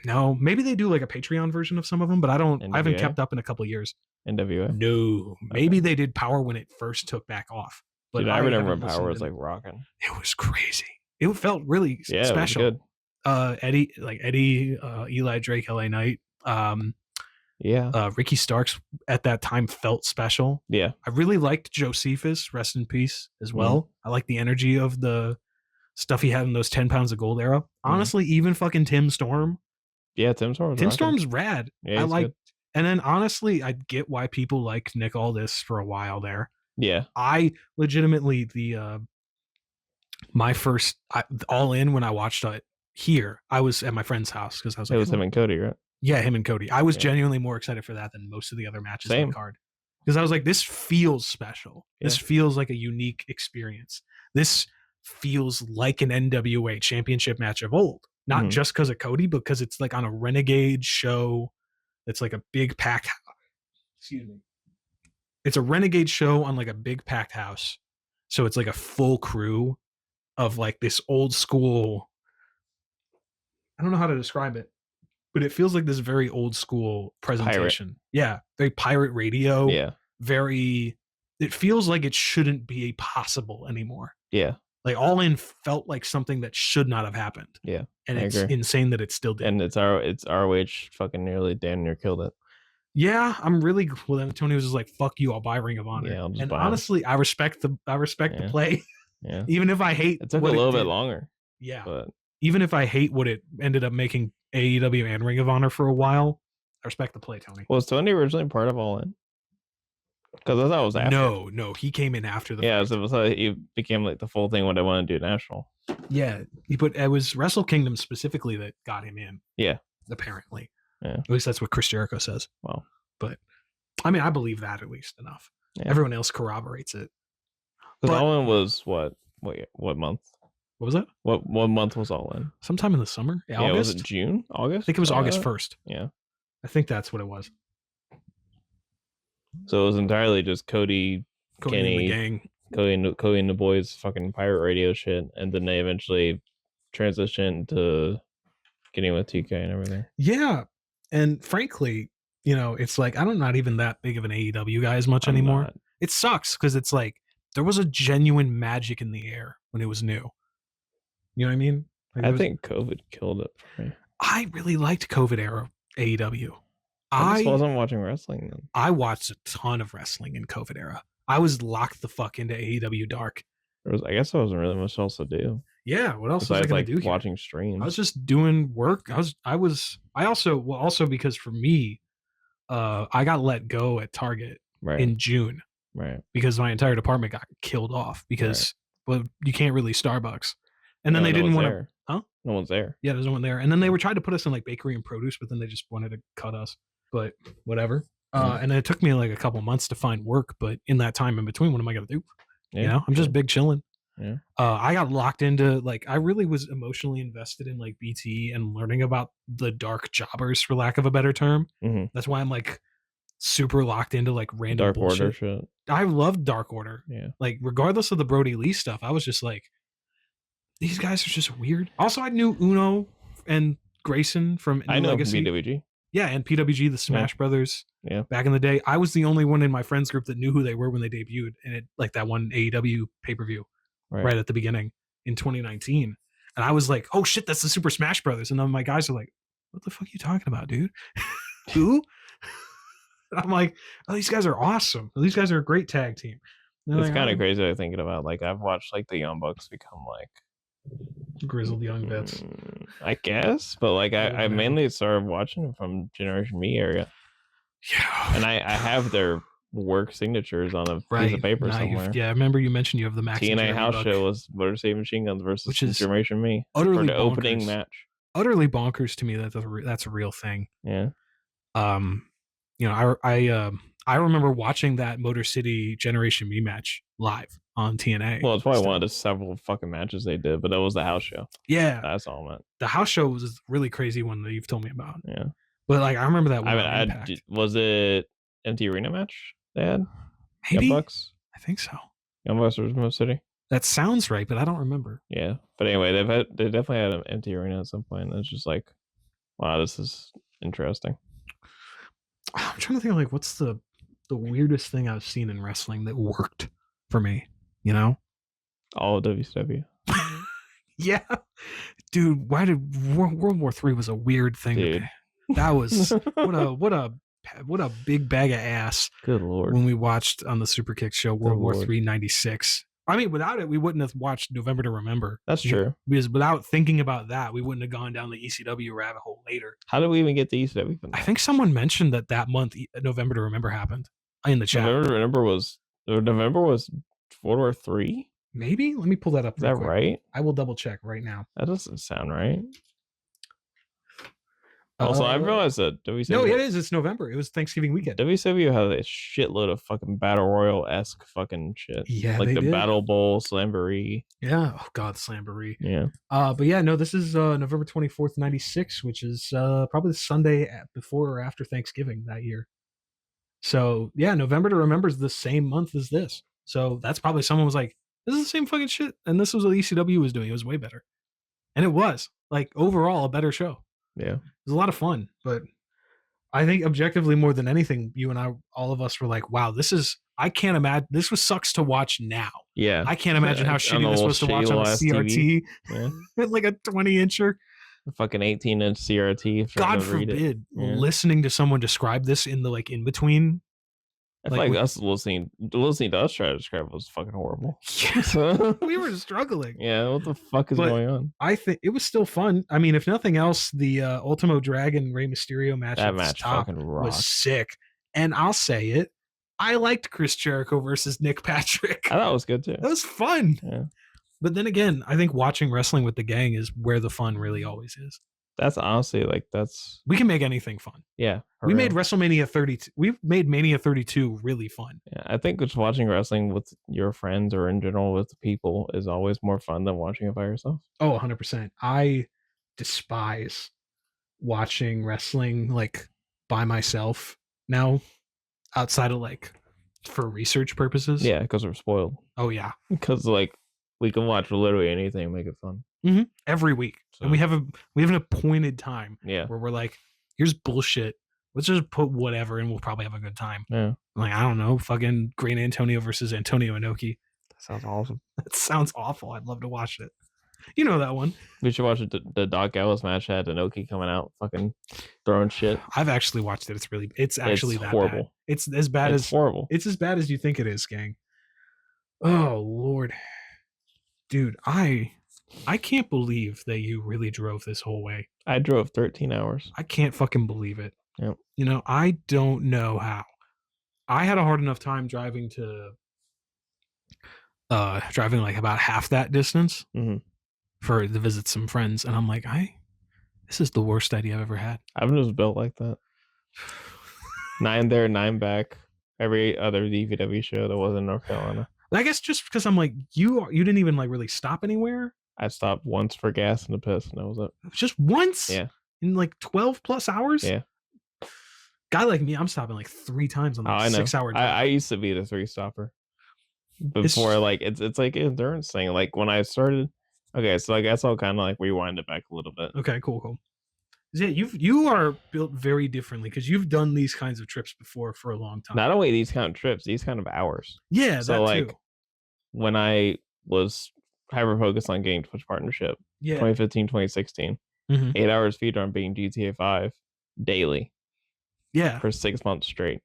No. Maybe they do, like, a Patreon version of some of them, but I haven't kept up in a couple of years. NWA? No. Maybe they did Power when it first took back off. But dude, I remember when Power was, like, rocking. It was crazy. It felt really special. It was good. Eddie, Eli Drake, LA Knight. Ricky Starks at that time felt special. Yeah. I really liked Josephus, rest in peace, as well. I like the energy of the stuff he had in those 10 pounds of gold era. Honestly, even fucking Tim Storm. Yeah, Tim Storm. Tim Storm's rad. Yeah, I like, and then honestly, I get why people liked Nick Aldis for a while there. Yeah. I legitimately my first All In when I watched it here, I was at my friend's house because I was like, it was him and Cody, right? Yeah, him and Cody. I was genuinely more excited for that than most of the other matches on the card. Because I was like, this feels special. Yeah. This feels like a unique experience. This feels like an NWA championship match of old. Not just because of Cody, but because it's like on a Renegade show. It's like a big packed house. Excuse me. It's a Renegade show on like a big packed house. So it's like a full crew of like this old school. I don't know how to describe it. But it feels like this very old school presentation. Pirate. Yeah. Very pirate radio. Yeah. It feels like it shouldn't be possible anymore. Yeah. Like All In felt like something that should not have happened. Yeah. And it's insane that it still did. And it's ROH fucking nearly damn near killed it. Yeah. I'm really well. Then Tony was just like, fuck you, I'll buy Ring of Honor. Yeah, and honestly, I respect the play. Yeah. Even if I hate it took a little bit longer. Yeah. But even if I hate what it ended up making AEW and Ring of Honor for a while, I respect the play, Tony. Was Tony originally part of All In? Because I thought it was after. No, he came in after the. Yeah, so it became like the full thing when they wanted to do national. Yeah, it was Wrestle Kingdom specifically that got him in. Yeah, apparently. Yeah, at least that's what Chris Jericho says. Well, but I mean, I believe that at least enough. Yeah. Everyone else corroborates it. Because All In was what? Wait, what month? What was that? What month was All In? Sometime in the summer. Yeah, August? Was it June? August? I think it was August 1st. Yeah. I think that's what it was. So it was entirely just Cody Kenny, and the gang. Cody and the boys fucking pirate radio shit. And then they eventually transition to getting with TK and everything. Yeah, and frankly, it's like I'm not even that big of an AEW guy as much anymore. Not. It sucks because it's like there was a genuine magic in the air when it was new. You know what I mean? Like, I think COVID killed it for me. I really liked COVID era AEW. I just wasn't watching wrestling then. I watched a ton of wrestling in COVID era. I was locked the fuck into AEW Dark. I guess there wasn't really much else to do. Yeah, what else was I gonna do here? Watching streams. I was just doing work. I also because for me, I got let go at Target in June. Right. Because my entire department got killed off because well, you can't really Starbucks. And then they didn't want to No one's there. Yeah, there's no one there. And then they were trying to put us in like bakery and produce, but then they just wanted to cut us. But whatever. And then it took me like a couple months to find work, but in that time in between, what am I gonna do? I'm just big chilling. Yeah. I got locked into like I really was emotionally invested in like BT and learning about the dark jobbers, for lack of a better term. Mm-hmm. That's why I'm like super locked into like random Dark bullshit. Order shit. I loved Dark Order. Yeah. Like regardless of the Brody Lee stuff, I was just like, these guys are just weird. Also, I knew Uno and Grayson from I know Legacy. PWG. Yeah, and PWG, the Smash Brothers. Yeah. Back in the day, I was the only one in my friends group that knew who they were when they debuted, and it like that one AEW pay-per-view right at the beginning in 2019. And I was like, "Oh shit, that's the Super Smash Brothers!" And then my guys are like, "What the fuck are you talking about, dude? Who?" And I'm like, "Oh, these guys are awesome. These guys are a great tag team." It's kind of crazy thinking about like I've watched like the Young Bucks become like grizzled young vets, I guess, but like I mainly started watching them from Generation Me area. Yeah, and I have their work signatures on a piece of paper somewhere. Yeah, I remember you mentioned you have the Max TNA house show was Motor City Machine Guns versus Generation Me utterly for the bonkers. opening match. Utterly bonkers to me that that's a real thing. Yeah. I remember watching that Motor City Generation Me match live on TNA. Well, it's probably one of the several fucking matches they did, but that was the house show. Yeah, that's all meant. The house show was a really crazy one that you've told me about. Yeah, but like I remember that one. Was it Empty Arena match they had? Maybe. Young Bucks? I think so. Young Bucks versus Motor City. That sounds right, but I don't remember. Yeah, but anyway, they definitely had an Empty Arena at some point. And it's just like, wow, this is interesting. I'm trying to think of like what's the weirdest thing I've seen in wrestling that worked for me. All of WCW. Yeah, dude. Why did World War III was a weird thing? Dude. That was what a big bag of ass. Good lord. When we watched on the Super Kick show World War III '96. I mean, without it, we wouldn't have watched November to Remember. That's true. Because without thinking about that, we wouldn't have gone down the ECW rabbit hole later. How did we even get the ECW from that? I think someone mentioned that month November to Remember happened in the chat. November was World War III? Maybe? Let me pull that up. Is that right? I will double check right now. That doesn't sound right. Also, I realized that WCW... No, it is. It's November. It was Thanksgiving weekend. WCW had a shitload of fucking Battle Royale-esque fucking shit. Yeah, like they the did. Battle Bowl, Slamboree. Yeah. Oh, God, Slamboree. Yeah. But yeah, no, this is November 24th, 96, which is probably the Sunday before or after Thanksgiving that year. So, yeah, November to Remember is the same month as this. So that's probably someone was like, this is the same fucking shit. And this was what ECW was doing. It was way better. And it was. Like, overall, a better show. Yeah. It was a lot of fun. But I think objectively, more than anything, you and I, all of us were like, wow, I can't imagine. This sucks to watch now. Yeah. I can't imagine how shitty this was to watch on a CRT. Yeah. Like a 20-incher. A fucking 18-inch CRT. God forbid listening to someone describe this in the in between. I feel like us listening to us try to describe it was fucking horrible. Yeah. We were struggling. Yeah, what the fuck is going on? I think it was still fun. I mean, if nothing else, the Ultimo Dragon Rey Mysterio match that match fucking rocked. Was sick. And I'll say it, I liked Chris Jericho versus Nick Patrick. I thought it was good too. That was fun. Yeah. But then again, I think watching wrestling with the gang is where the fun really always is. That's honestly we can make anything fun. Yeah. We made WrestleMania 32. We've made Mania 32 really fun. Yeah, I think just watching wrestling with your friends or in general with people is always more fun than watching it by yourself. Oh, 100%. I despise watching wrestling by myself now, outside of for research purposes. Yeah, because we're spoiled. Oh yeah. Because we can watch literally anything and make it fun. Every week, So- and we have an appointed time Yeah. where we're like, here's bullshit. Let's just put whatever, and we'll probably have a good time. Yeah. Like, I don't know, fucking Great Antonio versus Antonio Inoki. That sounds awesome. That sounds awful. I'd love to watch it. You know that one. We should watch the Doc Ellis match that had Inoki coming out, fucking throwing shit. I've actually watched it. It's actually that horrible. bad. It's as bad It's as horrible. It's as bad as you think it is, gang. Oh Lord, dude, I can't believe that you really drove this whole way. I drove 13 hours. I can't fucking believe it. Yep. You know, I don't know how. I had a hard enough time driving like about half that distance to visit some friends, and I'm like, this is the worst idea I've ever had. I've just built like that. 9 there, 9 back. Every other DVW show that wasn't North Carolina. I guess just because I'm like, you didn't even like really stop anywhere. I stopped once for gas and a piss, and that was it. Just once. Yeah. In like 12 plus hours. Yeah. Guy like me, I'm stopping like 3 times on Oh, like I know. 6 hour drive. I used to be the 3-stopper before. Like it's like an endurance thing. Like when I started. Okay, so I guess I'll kind of like rewind it back a little bit. Okay, cool. Yeah, you are built very differently because you've done these kinds of trips before for a long time. Not only these kind of trips, these kind of hours. Yeah, So that like too. when I was hyper focused on getting Twitch partnership, Yeah. 2015, 2016, 8 hours feed on being GTA 5 daily Yeah. for 6 months straight.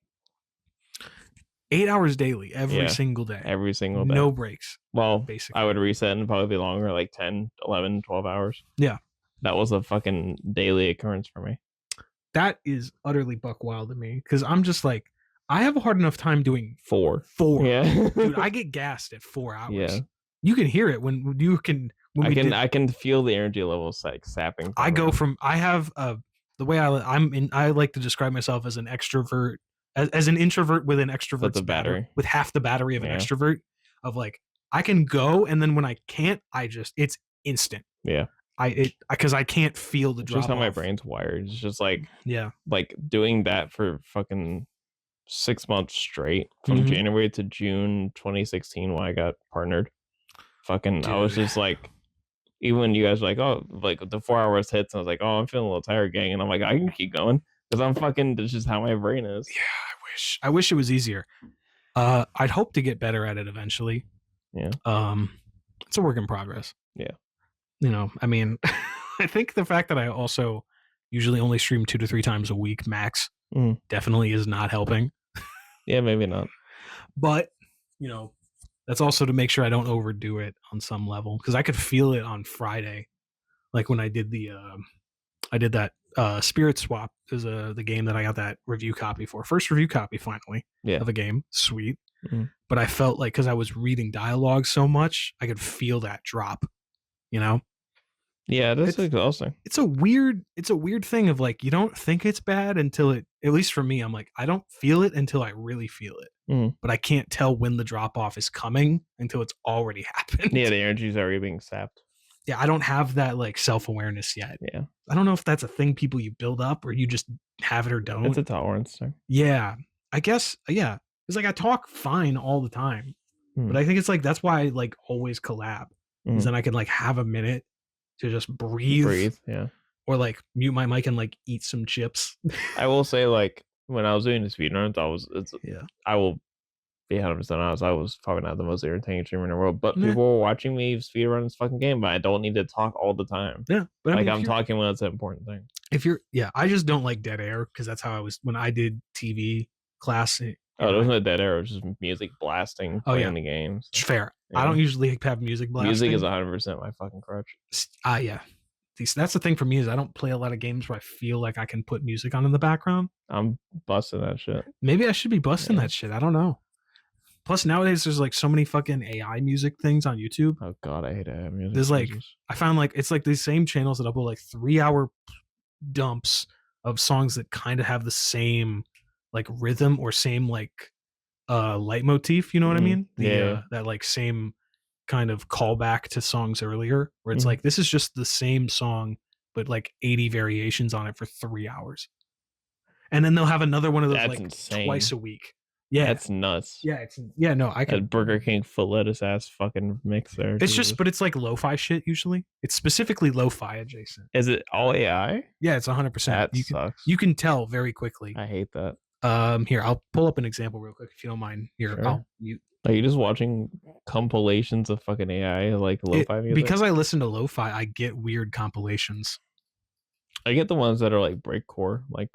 8 hours daily, every Yeah. single day. Every single day. No breaks. Well, basically. I would reset and probably be longer, like 10, 11, 12 hours. Yeah. That was a fucking daily occurrence for me. That is utterly buck wild to me because I'm just like, I have a hard enough time doing 4. 4. Yeah. Dude, I get gassed at 4 hours. Yeah. You can hear it when you can. When I can feel the energy levels like sapping. I go from I have the way I like to describe myself as an extrovert as an introvert with an extrovert's battery. with half the battery of an Yeah. extrovert of like I can go and then when I can't it's instant. Yeah. Because I can't feel the It's drop just how my off. brain's wired. It's just like Yeah. doing that for fucking 6 months straight from Mhm. January to June 2016 when I got partnered. Fucking, I was Dude. just like, even when you guys were like, oh, like the 4 hours hits, and I was like, oh, I'm feeling a little tired, gang, and I'm like, I can keep going because I'm fucking. That's just how my brain is. Yeah, I wish it was easier. I'd hope to get better at it eventually. Yeah. It's a work in progress. Yeah. You know, I mean, I think the fact that I also usually only stream 2 to 3 times a week max definitely is not helping. Yeah, maybe not. But, you know, that's also to make sure I don't overdo it on some level because I could feel it on Friday, like when I did that Spirit Swap is the game that I got that review copy for. First review copy finally of a game. Sweet. But I felt like because I was reading dialogue so much, I could feel that drop. You know? Yeah, that's exhausting. It's a weird thing of like you don't think it's bad until it, at least for me, I'm like, I don't feel it until I really feel it. But I can't tell when the drop off is coming until it's already happened. Yeah, the energy's already being sapped. Yeah, I don't have that like self-awareness yet. Yeah. I don't know if that's a thing people you build up or you just have it or don't. It's a tolerance thing. Yeah. I guess, yeah. It's like I talk fine all the time. But I think it's like that's why I like always collab. Because then I can like have a minute to just breathe. Yeah. Or like mute my mic and like eat some chips. I will say, like, when I was doing the speedruns, I will be 100% honest, I was probably not the most entertaining streamer in the world, but people were watching me speedrun this fucking game, but I don't need to talk all the time. Yeah. But like, I'm talking when it's an important thing. I just don't like dead air because that's how I was when I did TV class. Oh, there wasn't a dead air, it was just music blasting, playing the games. So. Fair. Yeah. I don't usually have music blasting. Music is 100% my fucking crutch. Yeah. That's the thing for me is I don't play a lot of games where I feel like I can put music on in the background. I'm busting that shit. Maybe I should be busting that shit. I don't know. Plus nowadays there's like so many fucking AI music things on YouTube. Oh god, I hate AI music. There's like I found like it's like these same channels that upload like 3-hour dumps of songs that kind of have the same like rhythm or same like leitmotif, you know what I mean? That like same kind of callback to songs earlier where it's like this is just the same song but like 80 variations on it for 3 hours. And then they'll have another one of those like insane. twice a week. Yeah, That's nuts. No, I That can. Burger King foot lettuce ass fucking mix there. It's Jesus. just, but it's like lo-fi shit usually. It's specifically lo-fi adjacent. Is it all AI? Yeah, it's 100%. That sucks. You can tell very quickly. I hate that. Here, I'll pull up an example real quick if you don't mind. Here, Sure. I'll mute. Are you just watching compilations of fucking AI like lo-fi music? Because I listen to lo-fi, I get weird compilations. I get the ones that are like breakcore, like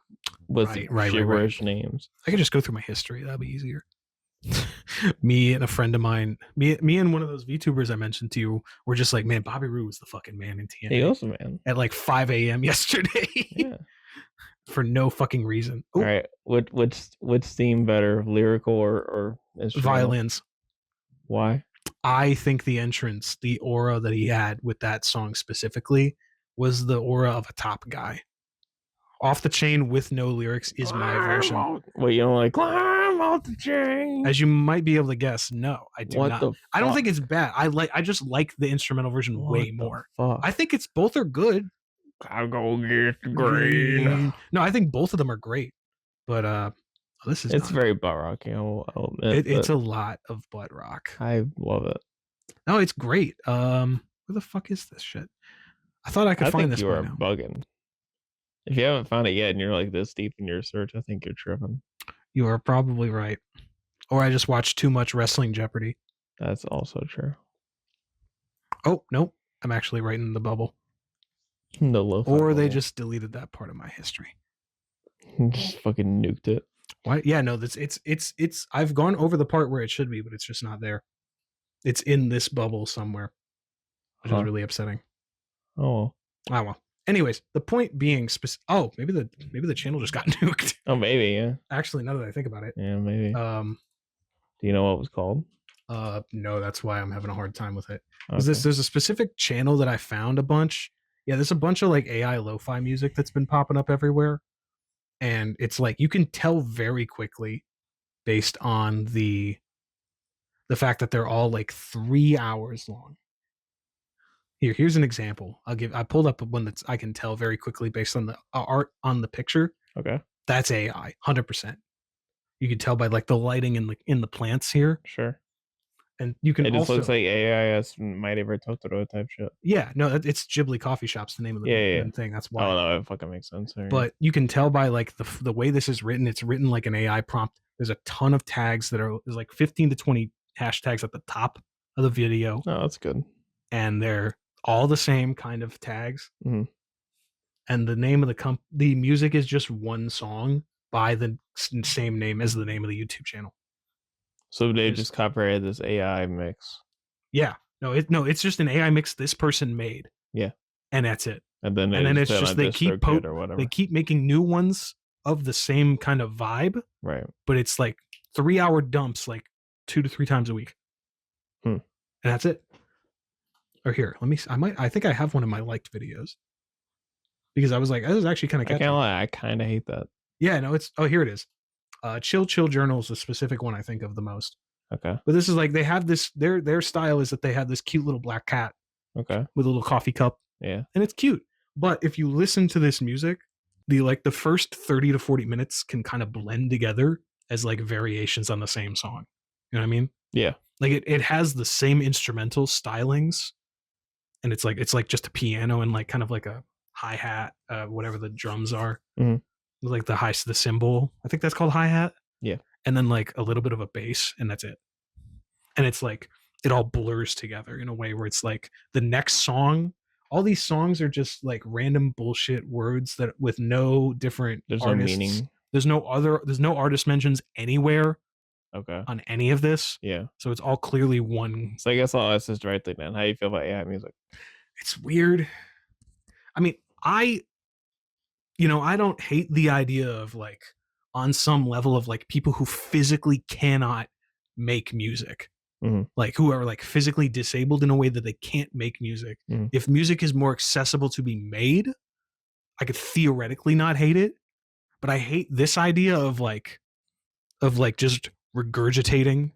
with gibberish names. I could just go through my history. That'd be easier. Me and a friend of mine, me and one of those VTubers I mentioned to you, were just like, man, Bobby Roode was the fucking man in TNA. He was the man. At like 5 a.m. yesterday. Yeah. For no fucking reason. Ooh. All right. Which theme better, lyrical or violins? Why? I think the entrance, the aura that he had with that song specifically, was the aura of a top guy. Off the Chain with no lyrics is my version. Wait, you don't like climb off the chain? As you might be able to guess, no, I do not. I don't think it's bad. I just like the instrumental version way more. I think it's both are good. I'll go get green. No, I think both of them are great. But this is it's very butt rocky. I'll admit, it's a lot of butt rock. I love it. No, it's great. Where the fuck is this shit? I thought I could find this. You are bugging. If you haven't found it yet and you're like this deep in your search, I think you're tripping. You are probably right. Or I just watched too much Wrestling Jeopardy. That's also true. Oh, nope. I'm actually right in the bubble. No lo-fi or bubble. they just deleted that part of my history. Just fucking nuked it. Why? Yeah, no, it's I've gone over the part where it should be, but it's just not there. It's in this bubble somewhere, which is really upsetting. Oh well. Anyways, the point being, maybe the channel just got nuked. Oh, maybe, yeah. Actually, now that I think about it, yeah, maybe. Do you know what it was called? No, that's why I'm having a hard time with it. Okay. There's a specific channel that I found a bunch. Yeah, there's a bunch of like AI lo-fi music that's been popping up everywhere, and it's like you can tell very quickly, based on the fact that they're all like 3 hours long. Here's an example. I pulled up one that's I can tell very quickly based on the art on the picture. Okay. That's AI, 100%. You can tell by like the lighting in the plants here. Sure. And you can it just looks like AI as Mighty Bird Totoro type shit. Yeah, no, it's Ghibli Coffee Shop's the name of the thing. That's why. Oh no, it fucking makes sense. But you can tell by like the way this is written. It's written like an AI prompt. There's a ton of tags there's like 15 to 20 hashtags at the top of the video. Oh, that's good. And they're all the same kind of tags. Mm-hmm. And the name of the music is just one song by the same name as the name of the YouTube channel. So they just copyrighted this AI mix. Yeah. No, it's just an AI mix this person made. Yeah. And that's it. And then it's just they keep making new ones of the same kind of vibe. Right. But it's like 3 hour dumps like 2 to 3 times a week. And that's it. Or here, let me I think I have one of my liked videos. Because I was like, this is actually kind of catchy. I can't lie, I kind of hate that. Yeah, no, here it is. Chill Journal is a specific one I think of the most. Okay. But this is like they have this their style is that they have this cute little black cat. Okay. With a little coffee cup. Yeah. And it's cute. But if you listen to this music, the first 30 to 40 minutes can kind of blend together as like variations on the same song. You know what I mean? Yeah. Like it has the same instrumental stylings. And it's like just a piano and like kind of like a hi-hat, whatever the drums are. Mm-hmm. Like the cymbal. I think that's called hi-hat. Yeah. And then like a little bit of a bass, and that's it. And it's like it all blurs together in a way where it's like the next song, all these songs are just like random bullshit words that with no different artists. No meaning. There's no artist mentions anywhere. Okay. On any of this. Yeah. So it's all clearly one. So I guess I'll ask this directly then. How do you feel about AI music? It's weird. I mean, I don't hate the idea of like on some level of like people who physically cannot make music. Mm-hmm. Like who are like physically disabled in a way that they can't make music. Mm-hmm. If music is more accessible to be made, I could theoretically not hate it. But I hate this idea of just regurgitating.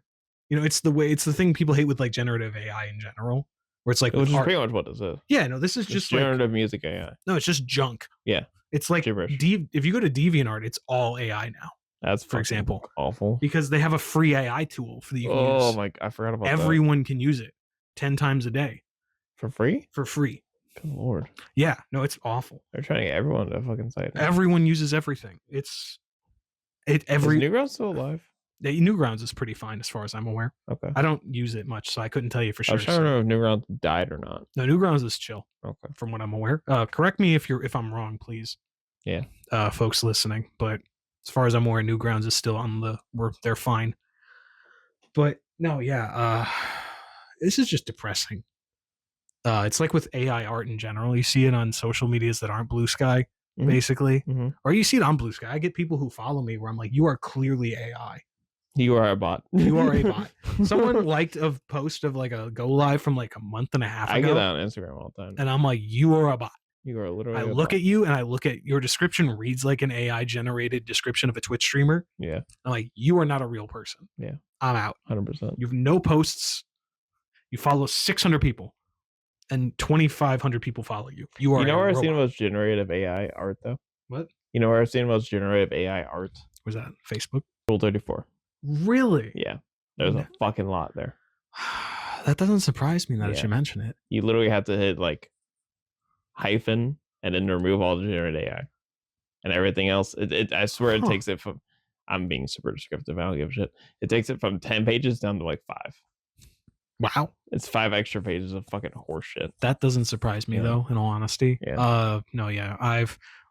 It's the thing people hate with like generative AI in general, where it's like which is pretty much what this is. Yeah, no, this is just generative like, music AI. No, it's just junk. Yeah, it's like gibberish. if you go to DeviantArt, it's all AI now. That's for example, awful. because they have a free AI tool for the you can use. Oh my! I forgot about Everyone can use it 10 times a day that. For free. for free. Good lord! Yeah, no, it's awful. They're trying to get everyone to fucking site. Everyone uses everything. Is Newgrounds still alive? Newgrounds is pretty fine as far as I'm aware. Okay. I don't use it much, so I couldn't tell you for sure. I was trying to remember if Newgrounds died or not. No, Newgrounds is chill. Okay. From what I'm aware. Correct me if I'm wrong, please. Yeah. Folks listening, but as far as I'm aware, Newgrounds is still they're fine. But no, yeah, this is just depressing. It's like with AI art in general. You see it on social medias that aren't Blue Sky, basically, or you see it on Blue Sky. I get people who follow me where I'm like, you are clearly AI. You are a bot. You are a bot. Someone liked a post of like a go live from like a month and a half ago. I get that on Instagram all the time. And I'm like, you are a bot. You are literally. I look at you and I look at your description reads like an AI generated description of a Twitch streamer. Yeah. I'm like, you are not a real person. Yeah. I'm out. 100%. You have no posts. You follow 600 people and 2,500 people follow you. You are. You know where I've seen most generative AI art though? What? You know where I've seen most generative AI art? Was that Facebook? Rule 34. Really? Yeah. There's a fucking lot there. That doesn't surprise me now that you mention it. You literally have to hit like hyphen and then remove all the generative AI. And everything else, I swear it takes it from, I'm being super descriptive, I don't give a shit. It takes it from 10 pages down to like 5. Wow. It's 5 extra pages of fucking horse shit. That doesn't surprise me though, in all honesty. Yeah. No, yeah. I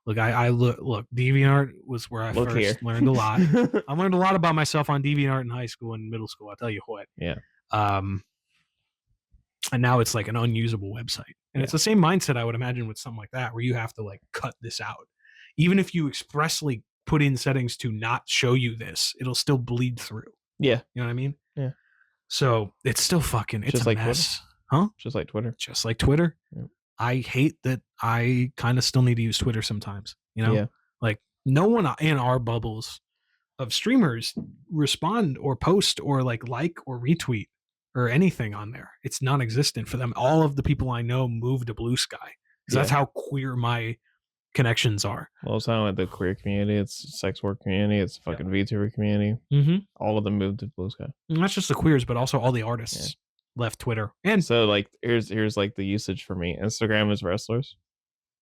look, DeviantArt was where I first learned a lot. I learned a lot about myself on DeviantArt in high school and middle school, I'll tell you what. Yeah. And now it's like an unusable website. And it's the same mindset I would imagine with something like that, where you have to like cut this out. Even if you expressly put in settings to not show you this, it'll still bleed through. Yeah. You know what I mean? Yeah. So it's still fucking, it's just a like mess. Twitter. Huh? Just like Twitter. Just like Twitter. Yeah. I hate that I kind of still need to use Twitter sometimes. You know? Yeah. Like no one in our bubbles of streamers respond or post or like or retweet or anything on there. It's non-existent for them. All of the people I know move to Blue Sky because that's how queer my connections are. Well, it's not like the queer community, it's sex work community, it's fucking VTuber community. All of them moved to Blue Sky. And not just the queers, but also all the artists left Twitter. And so like here's like the usage for me. Instagram is wrestlers,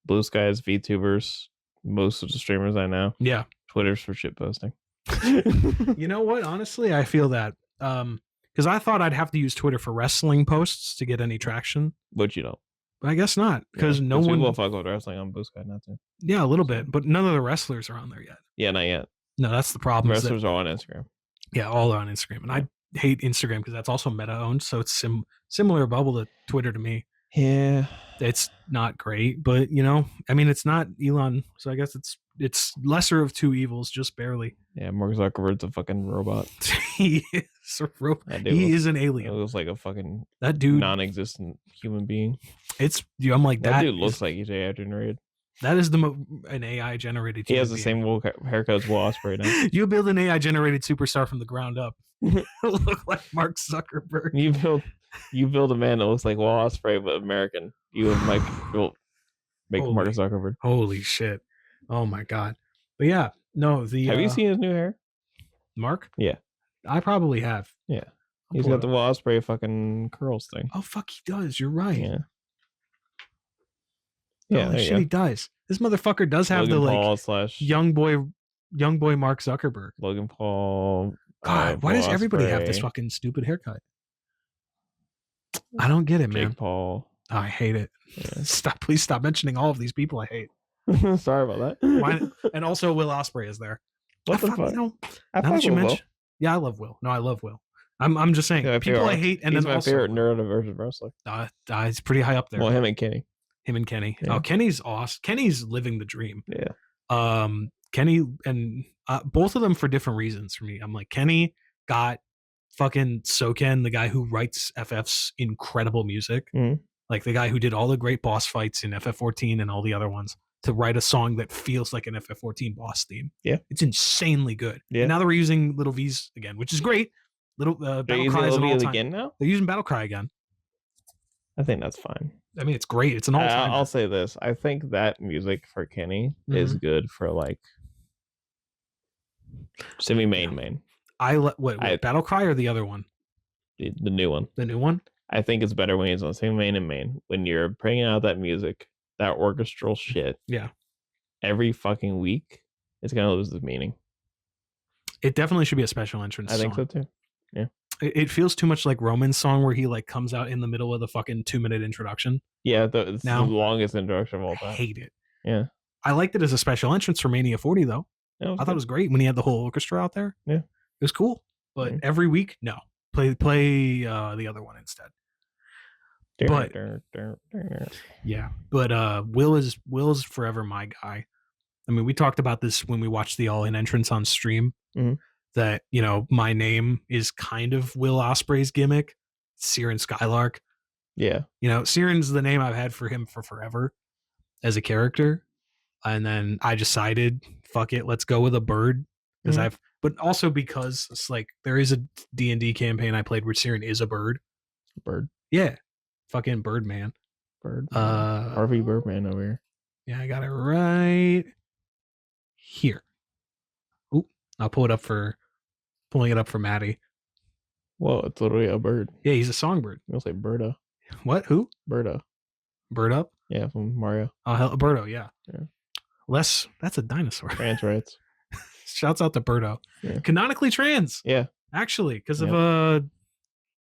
Blue Sky is VTubers, most of the streamers I know. Yeah. Twitter's for shit posting. You know what? Honestly, I feel that. Because I thought I'd have to use Twitter for wrestling posts to get any traction. But you don't. But I guess not. Because no one will fuck with wrestling on Blue Sky, not to. Yeah, a little bit. But none of the wrestlers are on there yet. Yeah, not yet. No, that's the problem. Wrestlers are on Instagram. Yeah, all are on Instagram. And I hate Instagram because that's also Meta owned. So it's similar bubble to Twitter to me. Yeah. It's not great, but you know, I mean, it's not Elon, so I guess it's lesser of two evils, just barely. Yeah, Mark Zuckerberg's a fucking robot. He is a robot. He is an alien. It looks like a fucking that dude, non-existent human being. I'm like that dude looks like he's AI generated. That is an AI generated. He has the same haircut as Will Ospreay now. You build an AI generated superstar from the ground up. Look like Mark Zuckerberg. You build a man that looks like Will Ospreay but American. You and Mike will make Mark Zuckerberg. Holy shit! Oh my god! But yeah, no. Have you seen his new hair, Mark? Yeah, I probably have. Yeah, he's got the Will Ospreay fucking curls thing. Oh fuck, he does. You're right. Yeah. Yeah, holy shit, he does. This motherfucker does have Logan the Paul / young boy Mark Zuckerberg. Logan Paul. God, why does everybody have this fucking stupid haircut? I don't get it, man. Jake Paul. Oh, I hate it. Yeah. Please stop mentioning all of these people I hate. Sorry about that. And also Will Ospreay is there. What the fuck? You know, now that you mention, yeah, I love Will. No, I love Will. I'm just saying, people I hate, and he's then my also, favorite neurodivergent wrestler. He's pretty high up there. Well, him and Kenny. Yeah. Oh, Kenny's awesome. Kenny's living the dream. Yeah. Kenny and both of them for different reasons for me. I'm like, Kenny got fucking Soken, the guy who writes FF's incredible music, like the guy who did all the great boss fights in FF14 and all the other ones, to write a song that feels like an FF14 boss theme. Yeah, it's insanely good. Yeah. And now they're using Little V's again, which is great. Little Battle Cries again now. They're using Battle Cry again. I think that's fine. I mean, it's great. It's an all-time. I'll say this: I think that music for Kenny is good for like Simi main. What Battle Cry or the other one? The new one. The new one? I think it's better when he's on sing main and main. When you're bringing out that music, that orchestral shit. Yeah. Every fucking week, it's gonna lose its meaning. It definitely should be a special entrance. I think song. so too. Yeah. It feels too much like Roman's song where he like comes out in the middle of the fucking 2-minute introduction. Yeah, it's the longest introduction of all I time. hate it. Yeah. I liked it as a special entrance for Mania 40 though. Yeah, I thought it was great when he had the whole orchestra out there. Yeah. It was cool. But every week, no. Play the other one instead. But yeah. But Will is forever my guy. I mean, we talked about this when we watched the All In entrance on stream. Mm-hmm. That, you know, my name is kind of Will Ospreay's gimmick. Ciron Skylark. Yeah. You know, Ciron's the name I've had for him for forever as a character. And then I decided, fuck it, let's go with a bird. Because but also because it's like there is a D&D campaign I played where Ciron is a bird. Bird. Yeah. Fucking Birdman. Bird. RV Birdman over here. Yeah, I got it right here. Oop. I'll pulling it up for Maddie. Whoa, it's literally a bird. Yeah, he's a songbird. You'll say Birda. What? Who? Birda. Bird Up? Yeah, from Mario. Oh, hell, Birdo, yeah. Yeah. That's a dinosaur. Trans rights. Shouts out to Birdo. Yeah. Canonically trans. Yeah. Actually, because of a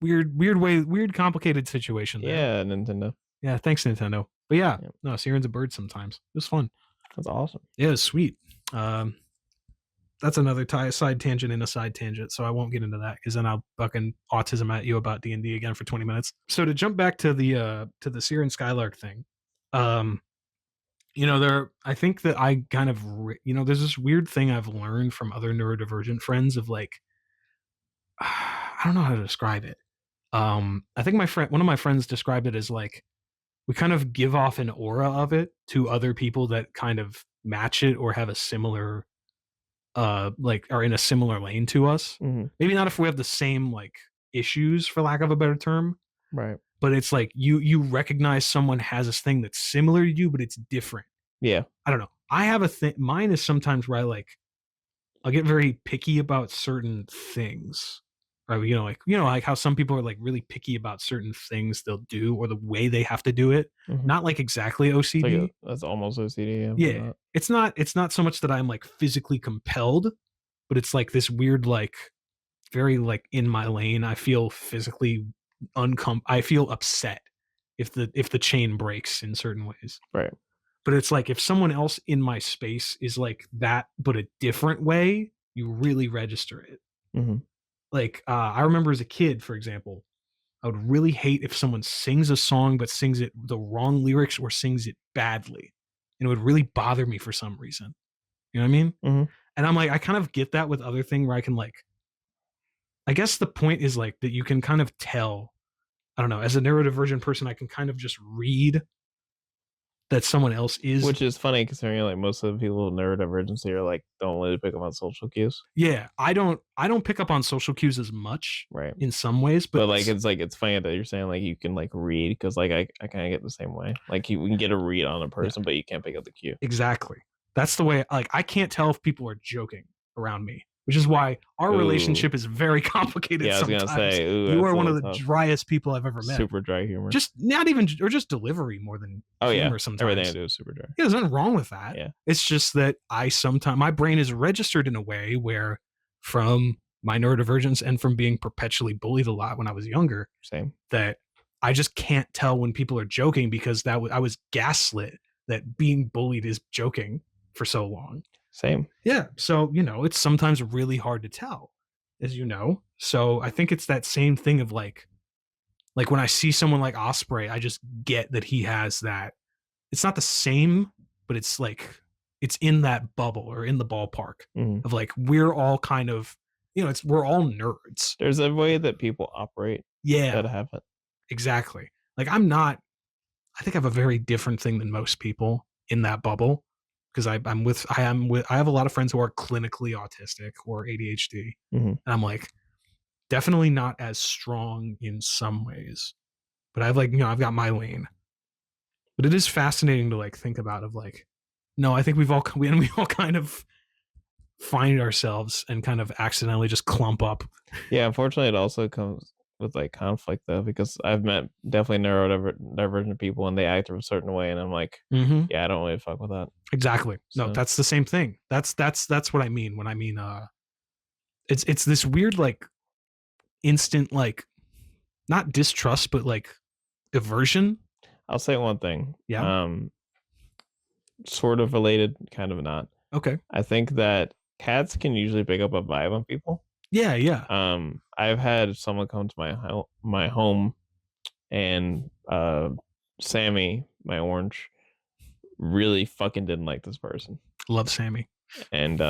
weird complicated situation there. Yeah, Nintendo. Yeah, thanks Nintendo. But yeah, no, Ciron's a bird sometimes. It was fun. That's awesome. Yeah, it was sweet. That's another side tangent in a side tangent, so I won't get into that because then I'll fucking autism at you about D&D again for 20 minutes. So to jump back to the Ciron Skylark thing, you know, I think that I kind of, you know, there's this weird thing I've learned from other neurodivergent friends of like, I don't know how to describe it. I think one of my friends described it as like, we kind of give off an aura of it to other people that kind of match it or have a similar, like are in a similar lane to us. Mm-hmm. Maybe not if we have the same like issues, for lack of a better term. Right. But it's like you recognize someone has this thing that's similar to you, but it's different. Yeah. I don't know. I have a thing. Mine is sometimes where I'll get very picky about certain things. Right. You know, like how some people are like really picky about certain things they'll do or the way they have to do it. Mm-hmm. Not like exactly OCD. Like that's almost OCD. Yeah. It's not so much that I'm like physically compelled, but it's like this weird, like very like in my lane. I feel physically I feel upset if the chain breaks in certain ways. Right. But it's like if someone else in my space is like that, but a different way, you really register it. Mm-hmm. Like I remember as a kid, for example, I would really hate if someone sings a song but sings it the wrong lyrics or sings it badly, and it would really bother me for some reason. You know what I mean? Mm-hmm. And I'm like, I kind of get that with other thing where I can like, I guess the point is like that you can kind of tell. I don't know. As a neurodivergent person, I can kind of just read that someone else is, which is funny considering like most of the people with neurodivergency are like don't really pick up on social cues. Yeah, I don't pick up on social cues as much, right? In some ways, but like it's funny that you're saying like you can like read because like I kind of get the same way. Like we can get a read on a person, but you can't pick up the cue. Exactly. That's the way. Like I can't tell if people are joking around me, which is why our relationship is very complicated. Yeah, I was sometimes. Gonna say you are one of the driest people I've ever met. Super dry humor. Just not even, or just delivery more than humor. Sometimes everything I do is super dry. Yeah, there's nothing wrong with that. Yeah, it's just that my brain is registered in a way where, from my neurodivergence and from being perpetually bullied a lot when I was younger, that I just can't tell when people are joking because I was gaslit that being bullied is joking for so long. Same. Yeah. So, you know, it's sometimes really hard to tell, as you know. So I think it's that same thing of like when I see someone like Ospreay, I just get that he has that. It's not the same, but it's like, it's in that bubble or in the ballpark of like, we're all kind of, you know, we're all nerds. There's a way that people operate. Yeah. That have it. Exactly. Like I think I have a very different thing than most people in that bubble. Because I have a lot of friends who are clinically autistic or ADHD, and I'm like definitely not as strong in some ways, but I've got my lane. But it is fascinating to like think about of like, no, I think we all kind of find ourselves and kind of accidentally just clump up. Yeah, unfortunately, it also comes with like conflict though, because I've met definitely neurodivergent people and they act a certain way, and I'm like, Mm-hmm. yeah, I don't really fuck with that. Exactly. No, So- that's the same thing. That's what I mean when I mean it's this weird like instant like not distrust but like aversion. I'll say one thing. Yeah. Sort of related, kind of not. Okay. I think that cats can usually pick up a vibe on people. Yeah, yeah. I've had someone come to my home, and Sammy, my orange, really fucking didn't like this person, Love Sammy. and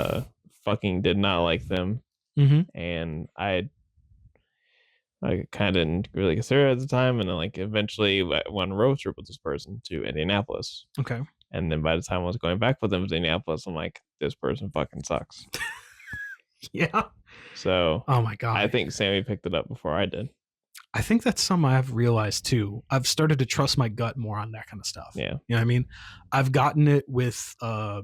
fucking did not like them. Mm-hmm. And I kind of didn't really consider it at the time, and then like eventually I went on a road trip with this person to Indianapolis. Okay. And then by the time I was going back with them to Indianapolis, I'm like, this person fucking sucks. Yeah. So Oh my god. I think Sammy picked it up before I did. I think that's something I've realized too. I've started to trust my gut more on that kind of stuff. Yeah. You know what I mean? I've gotten it with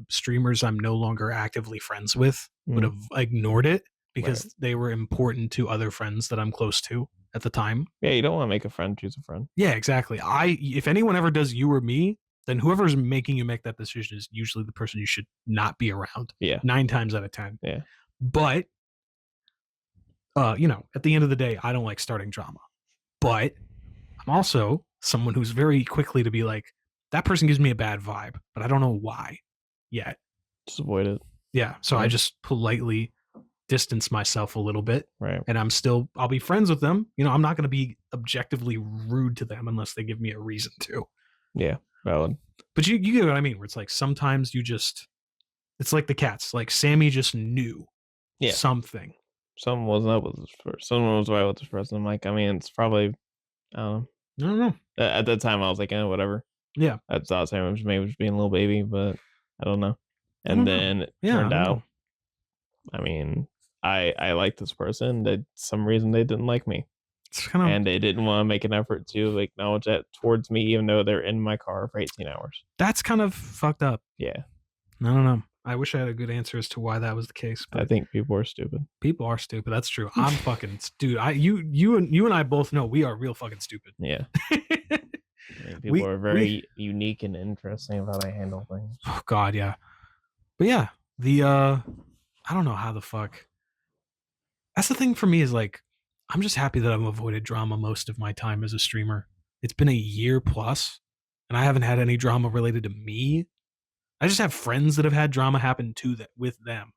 streamers I'm no longer actively friends with, but have ignored it because they were important to other friends that I'm close to at the time. Yeah, you don't want to make a friend choose a friend. Yeah, exactly. If anyone ever does you or me, then whoever's making you make that decision is usually the person you should not be around. Yeah. 9 times out of 10. Yeah. But at the end of the day, I don't like starting drama. But I'm also someone who's very quickly to be like, that person gives me a bad vibe, but I don't know why yet. Just avoid it. Yeah. So I just politely distance myself a little bit. Right. And I'll be friends with them. I'm not going to be objectively rude to them unless they give me a reason to. Yeah. Valid. But you get what I mean, where it's like sometimes it's like the cats. Like Sammy just knew something. Someone wasn't up with this person. Someone was right with this person. I'm like, I mean, it's probably, I don't know. I don't know. At that time, I was like, whatever. Yeah. I thought Sam was maybe just being a little baby, but I don't know. And then it turned out, I mean, I liked this person. That some reason they didn't like me. It's kind of, and they didn't want to make an effort to acknowledge that towards me, even though they're in my car for 18 hours. That's kind of fucked up. Yeah. I don't know. I wish I had a good answer as to why that was the case. But I think people are stupid. people are stupid. That's true. I'm fucking dude. You and I both know we are real fucking stupid. Yeah. People are very unique and interesting about how they handle things. Oh God, yeah. But yeah, I don't know how the fuck. That's the thing for me is like, I'm just happy that I've avoided drama most of my time as a streamer. It's been a year plus, and I haven't had any drama related to me. I just have friends that have had drama happen to that with them,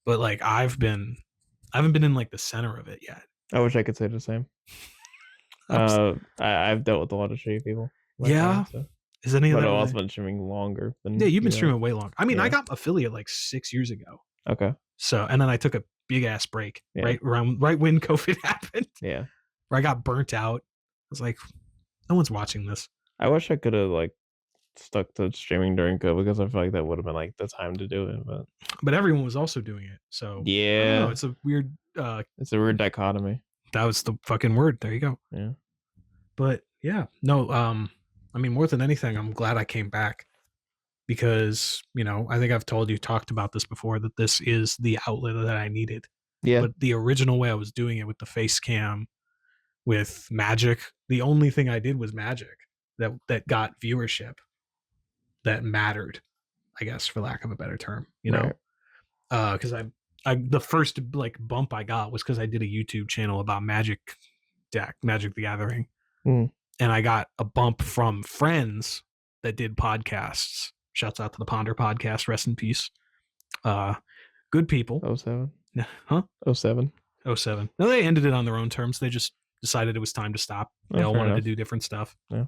But like I haven't been in like the center of it yet. I wish I could say the same. I've dealt with a lot of shitty people. Yeah. Is any of But that? I've also been streaming longer than. Yeah, you've been streaming way long. I mean, I Yeah. got affiliate like 6 years ago. Okay. So, and then I took a big ass break Yeah. right when COVID happened, Yeah. where I got burnt out. I was like, no one's watching this. I wish I could have stuck to streaming during COVID, because I feel like that would have been the time to do it. But everyone was also doing it. So I don't Yeah, know, it's a weird. it's a weird dichotomy. That was the fucking word. There you go. Yeah. But yeah, no. I mean, more than anything, I'm glad I came back because I think I've talked about this before, that this is the outlet that I needed. Yeah. But the original way I was doing it with the face cam, with magic, the only thing I did was magic that got viewership, that mattered, I guess, for lack of a better term, Right. because I the first bump I got was because I did a YouTube channel about Magic the Gathering, Mm. and I got a bump from friends that did podcasts. Shouts out to the Ponder podcast, rest in peace. Good people. 07. Huh? 07. 07. No, they ended it on their own terms. They just decided it was time to stop. They all fair wanted to enough. do different stuff. Yeah.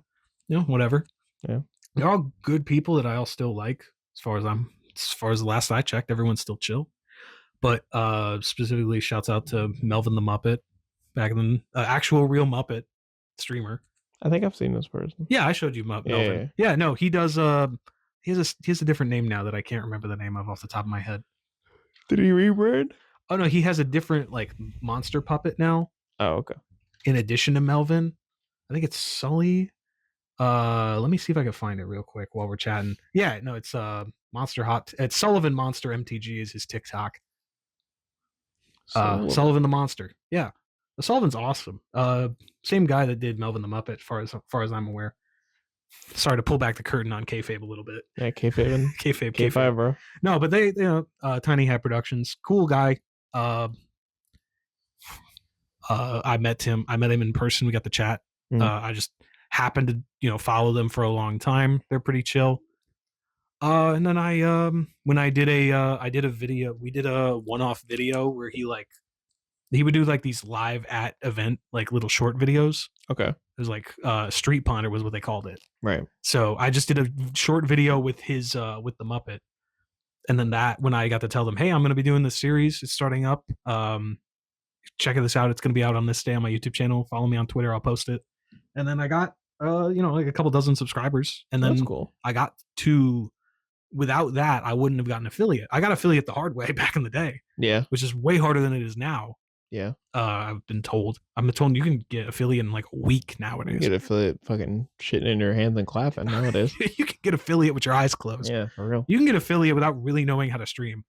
Whatever. Yeah. They're all good people that I all still like. As far as the last I checked, everyone's still chill. But specifically, shouts out to Melvin the Muppet, back then, actual real Muppet streamer. I think I've seen this person. Yeah, I showed you Melvin. Yeah, no, he does. He has a different name now that I can't remember the name of off the top of my head. Did he rebrand? Oh no, he has a different monster puppet now. Oh, okay. In addition to Melvin, I think it's Sully. Let me see if I can find it real quick while we're chatting. Yeah, no, it's Monster Hot. It's Sullivan Monster MTG is his TikTok. So, Sullivan the Monster. Yeah, the Sullivan's awesome. Same guy that did Melvin the Muppet, far as I'm aware. Sorry to pull back the curtain on kayfabe a little bit. yeah, kayfabe, kayfabe, bro. No, but they, Tiny Hat Productions, cool guy. I met him in person. We got the chat. I just happened to follow them for a long time. They're pretty chill. And then when I did a video, we did a one-off video where he would do like these live at event like little short videos. Okay. It was like Street Ponder was what they called it. Right. So I just did a short video with his with the Muppet, and then that when I got to tell them, hey, I'm going to be doing this series. It's starting up. Check this out. It's going to be out on this day on my YouTube channel. Follow me on Twitter. I'll post it. And then I got like a couple dozen subscribers, and then that's cool. I got to. Without that, I wouldn't have gotten affiliate. I got affiliate the hard way back in the day. Yeah. Which is way harder than it is now. Yeah. I've been told you can get affiliate in like a week nowadays. You get affiliate fucking shitting in your hands and clapping nowadays. You can get affiliate with your eyes closed. Yeah, for real. You can get affiliate without really knowing how to stream.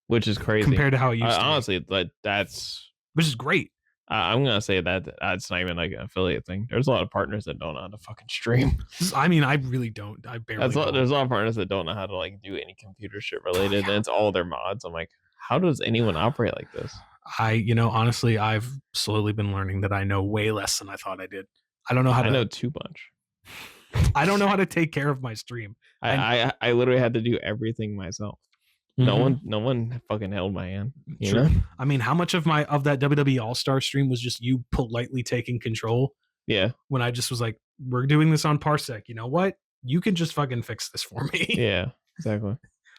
Which is crazy. Compared to how it used to. Honestly, like that's... Which is great. I'm going to say that's not even like an affiliate thing. There's a lot of partners that don't know how to fucking stream. I mean, I really don't. I barely know. There's a lot of partners that don't know how to like do any computer shit related, and it's all their mods. I'm like, how does anyone operate like this? Honestly, I've slowly been learning that I know way less than I thought I did. I don't know how to... I know too much. I don't know how to take care of my stream. I literally had to do everything myself. No one fucking held my hand. You know? I mean, how much of that WWE All-Star stream was just you politely taking control? Yeah. When I just was like, we're doing this on Parsec. You know what? You can just fucking fix this for me. Yeah, exactly.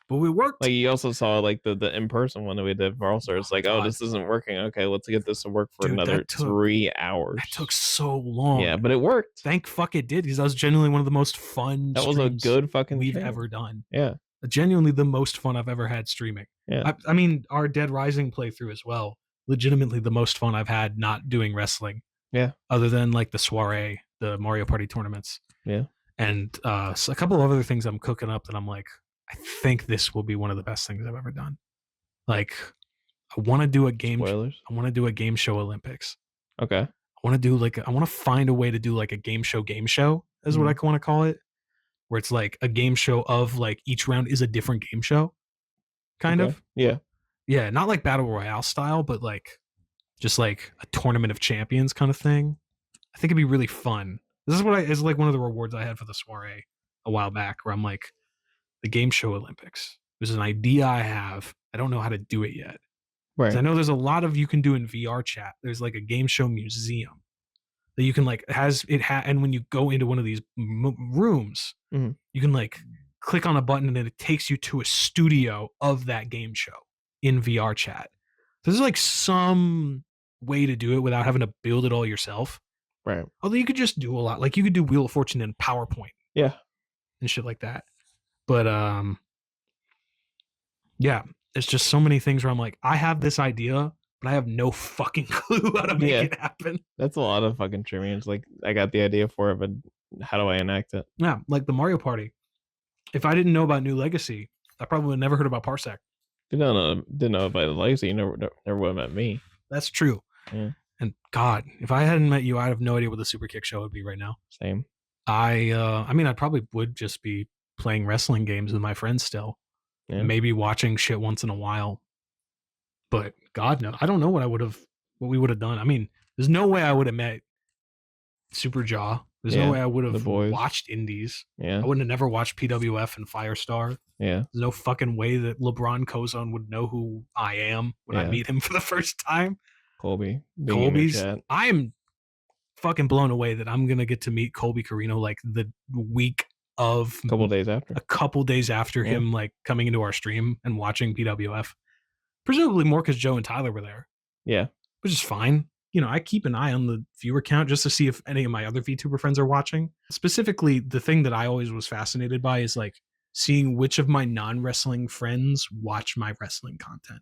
But we worked. Like you also saw like the in-person one that we did for All-Star. It's like, oh, this isn't working. Okay, let's get this to work for another 3 hours. That took so long. Yeah, but it worked. Thank fuck it did, because that was genuinely one of the most fun that was a good fucking we've ever done. Yeah. Genuinely the most fun I've ever had streaming. Yeah. I mean, our Dead Rising playthrough as well. Legitimately the most fun I've had not doing wrestling. Yeah. Other than like the soiree, the Mario Party tournaments. Yeah. And so a couple of other things I'm cooking up that I'm like, I think this will be one of the best things I've ever done. Like, I want to do a game. Spoilers. I want to do a game show Olympics. Okay. I want to find a way to do like a game show is what I want to call it. Where it's like a game show of like each round is a different game show. Kind of. Yeah. Yeah. Not like Battle Royale style, but like just like a tournament of champions kind of thing. I think it'd be really fun. This is like one of the rewards I had for the soiree a while back, where I'm like, the game show Olympics. There's an idea I have. I don't know how to do it yet. Right. I know there's a lot of you can do in VR chat. There's like a game show museum that you can like and when you go into one of these rooms, you can like click on a button and it takes you to a studio of that game show in VR chat. There's like some way to do it without having to build it all yourself. Right. Although you could just do a lot. Like you could do Wheel of Fortune in PowerPoint. Yeah. And shit like that. But yeah, there's just so many things where I'm like, I have this idea, but I have no fucking clue how to make it happen. That's a lot of fucking trimming. It's like, I got the idea for it, but how do I enact it? Yeah, like the Mario Party. If I didn't know about New Legacy, I probably would have never heard about Parsec. If you didn't know about the Legacy, you never would have met me. That's true. Yeah. And God, if I hadn't met you, I'd have no idea what the Super Kick show would be right now. Same. I mean, I probably would just be playing wrestling games with my friends still. Yeah. Maybe watching shit once in a while. But God no, I don't know what we would have done. I mean, there's no way I would have met Super Jaw. There's no way I would have watched Indies. Yeah. I wouldn't have never watched PWF and Firestar. Yeah. There's no fucking way that LeBron Cozone would know who I am when I meet him for the first time. Colby's. I am fucking blown away that I'm gonna get to meet Colby Carino like the week of a couple days after him like coming into our stream and watching PWF. Presumably more because Joe and Tyler were there. Yeah. Which is fine. You know, I keep an eye on the viewer count just to see if any of my other VTuber friends are watching. Specifically, the thing that I always was fascinated by is like seeing which of my non-wrestling friends watch my wrestling content.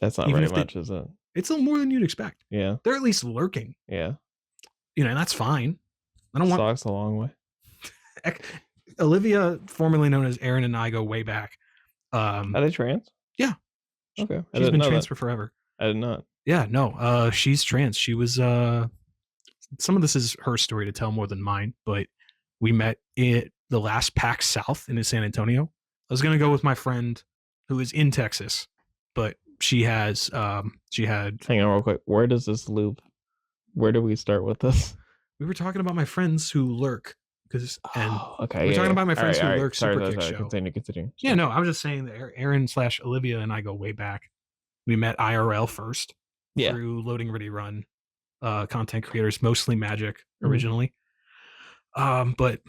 That's not very much, is it? It's a little more than you'd expect. Yeah. They're at least lurking. Yeah. You know, and that's fine. I don't want socks a long way. Olivia, formerly known as Aaron, and I go way back. Are they trans? Yeah. Okay. She's been trans for forever. I did not. Yeah, no. She's trans. She was some of this is her story to tell more than mine, but we met at the last PAX South in San Antonio. I was gonna go with my friend who is in Texas, but she had Hang on real quick. Where does this loop? Where do we start with this? we were talking about my friends who lurk Okay. we're talking about my friends who lurk Sorry, Super Kick sorry. show. Continue. Yeah, no, I was just saying that Aaron/Olivia and I go way back. We met IRL first through Loading Ready Run, content creators, mostly Magic originally. But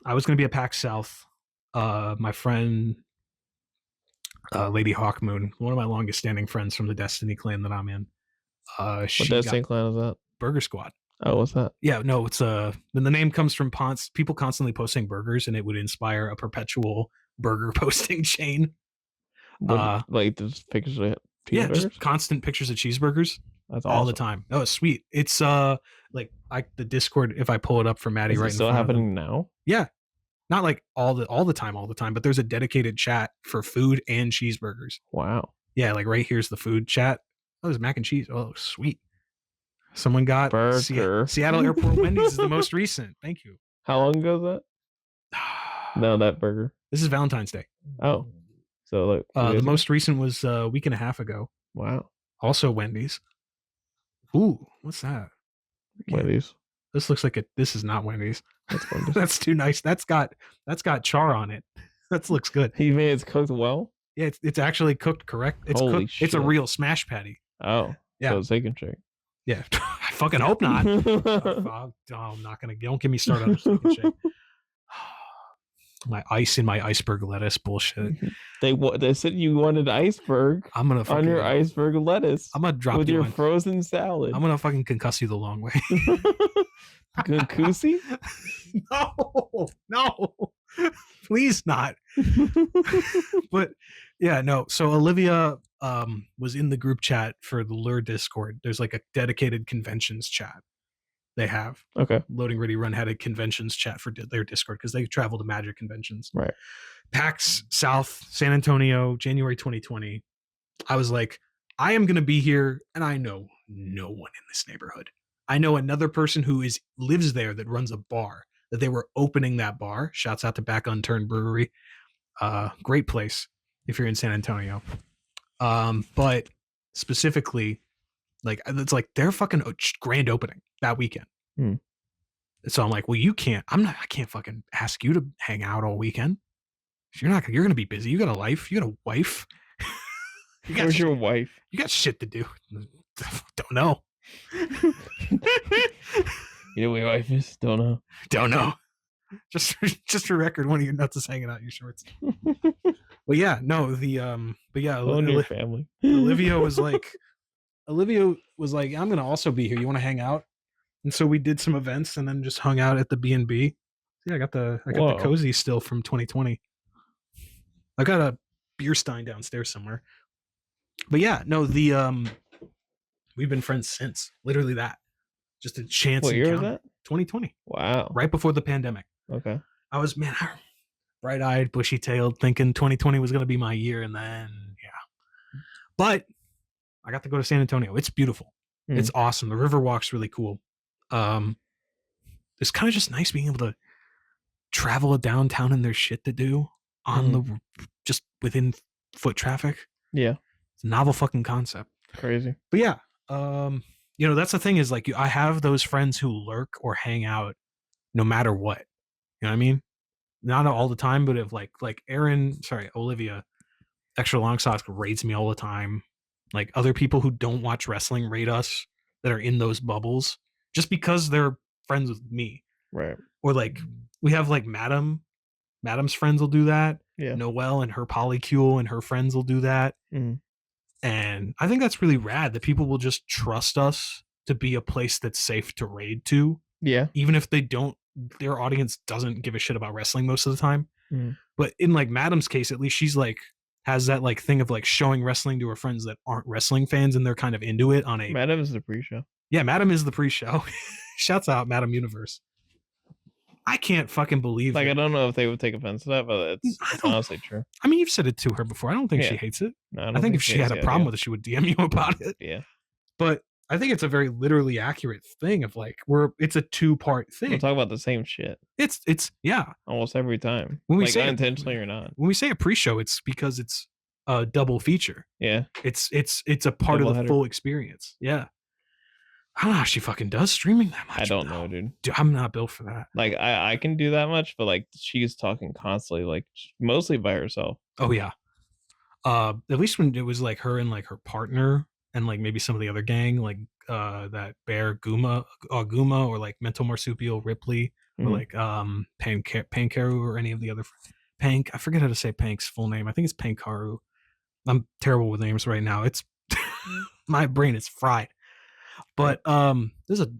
I was going to be at PAX South. My friend, Lady Hawkmoon, one of my longest standing friends from the Destiny clan that I'm in. What Destiny clan is that? Burger Squad. Oh, what's that? Yeah, no, it's then the name comes from people constantly posting burgers, and it would inspire a perpetual burger posting chain. Like just pictures of cheeseburgers? Just constant pictures of cheeseburgers. That's all the time. Oh, it's sweet. It's like the Discord. If I pull it up for Maddie, is right? It still happening now? Yeah, not like all the time, but there's a dedicated chat for food and cheeseburgers. Wow. Yeah, like right here's the food chat. Oh, there's mac and cheese. Oh, sweet. Someone got burger. Seattle Airport Wendy's is the most recent. Thank you. How long ago is that? No, that burger. This is Valentine's Day. Oh, so like the most recent was a week and a half ago. Wow. Also Wendy's. Ooh, what's that? Wendy's. This looks like this is not Wendy's. That's Wendy's. That's too nice. That's got char on it. That looks good. He made it's cooked well. Yeah, it's actually cooked correct. It's Holy cooked. shit. It's a real smash patty. Oh, yeah. So it's Steak and Shake. Yeah, I fucking hope not. I'm not gonna. Don't get me started on Steak and Shake. My ice in my iceberg lettuce bullshit. They said you wanted iceberg. I'm gonna on your iceberg lettuce. I'm gonna drop with you your on, frozen salad. I'm gonna fucking concuss you the long way. Concussy? No, please not. But yeah, no. So Olivia was in the group chat for the Lure Discord. There's like a dedicated conventions chat they have. Okay. Loading Ready Run had a conventions chat for their Discord because they travel to Magic conventions. Right. PAX South, San Antonio, January 2020. I was like, I am going to be here, and I know no one in this neighborhood. I know another person who lives there that runs a bar, that they were opening that bar. Shouts out to Back Unturned Brewery. Great place if you're in San Antonio. But specifically, like, it's like their fucking grand opening that weekend. So I'm like, well, I can't fucking ask you to hang out all weekend. You're going to be busy. You got a life. You got a wife. Where's your wife? You got shit to do. Don't know. You know where your wife is? Don't know. Don't know. Just for record, one of your nuts is hanging out in your shorts. Well, yeah, no, your family. Olivia was like, I'm gonna also be here. You want to hang out? And so we did some events and then just hung out at the B&B. Yeah, I got the cozy still from 2020. I got a beer stein downstairs somewhere. But yeah, no, we've been friends since. Literally that. Just a chance. What year was that? 2020. Wow. Right before the pandemic. Okay. I was, bright-eyed, bushy-tailed, thinking 2020 was going to be my year, and then, yeah. But I got to go to San Antonio. It's beautiful. It's awesome. The river walk's really cool. It's kind of just nice being able to travel downtown and there's shit to do on just within foot traffic. Yeah. It's a novel fucking concept. Crazy. But yeah, that's the thing is like I have those friends who lurk or hang out no matter what. You know what I mean? Not all the time, but if like Olivia, Extra Long Socks raids me all the time. Like other people who don't watch wrestling raid us that are in those bubbles just because they're friends with me. Right. Or like we have like Madam's friends will do that. Yeah. Noelle and her polycule and her friends will do that. And I think that's really rad that people will just trust us to be a place that's safe to raid to. Yeah. Even if their audience doesn't give a shit about wrestling most of the time. But in like Madam's case, at least she's like has that like thing of like showing wrestling to her friends that aren't wrestling fans and they're kind of into it on a Madam is the pre-show. Yeah, Madam is the pre-show. Shouts out Madam Universe. I can't fucking believe Like, it. I don't know if they would take offense to that, but it's honestly true. I mean, you've said it to her before. I don't think she Yeah. hates it. No, I think if she had a problem with it, she would DM you about it. Yeah. But I think it's a very literally accurate thing of like it's a 2-part thing. We'll talk about the same shit It's yeah. almost every time. When we like say unintentionally or not. When we say a pre-show, it's because it's a double feature. Yeah. It's a part of the Double-header. full experience. Yeah. I don't know how she fucking does streaming that much. I don't know, dude. I'm not built for that. Like I can do that much, but like she's talking constantly, like mostly by herself. Oh yeah. At least when it was like her and like her partner and like maybe some of the other gang, like that Bear Guma or like Mental Marsupial Ripley or like Pankaru or any of the other Pank. I forget how to say Pank's full name. I think it's Pankaru. I'm terrible with names right now. It's my brain is fried. But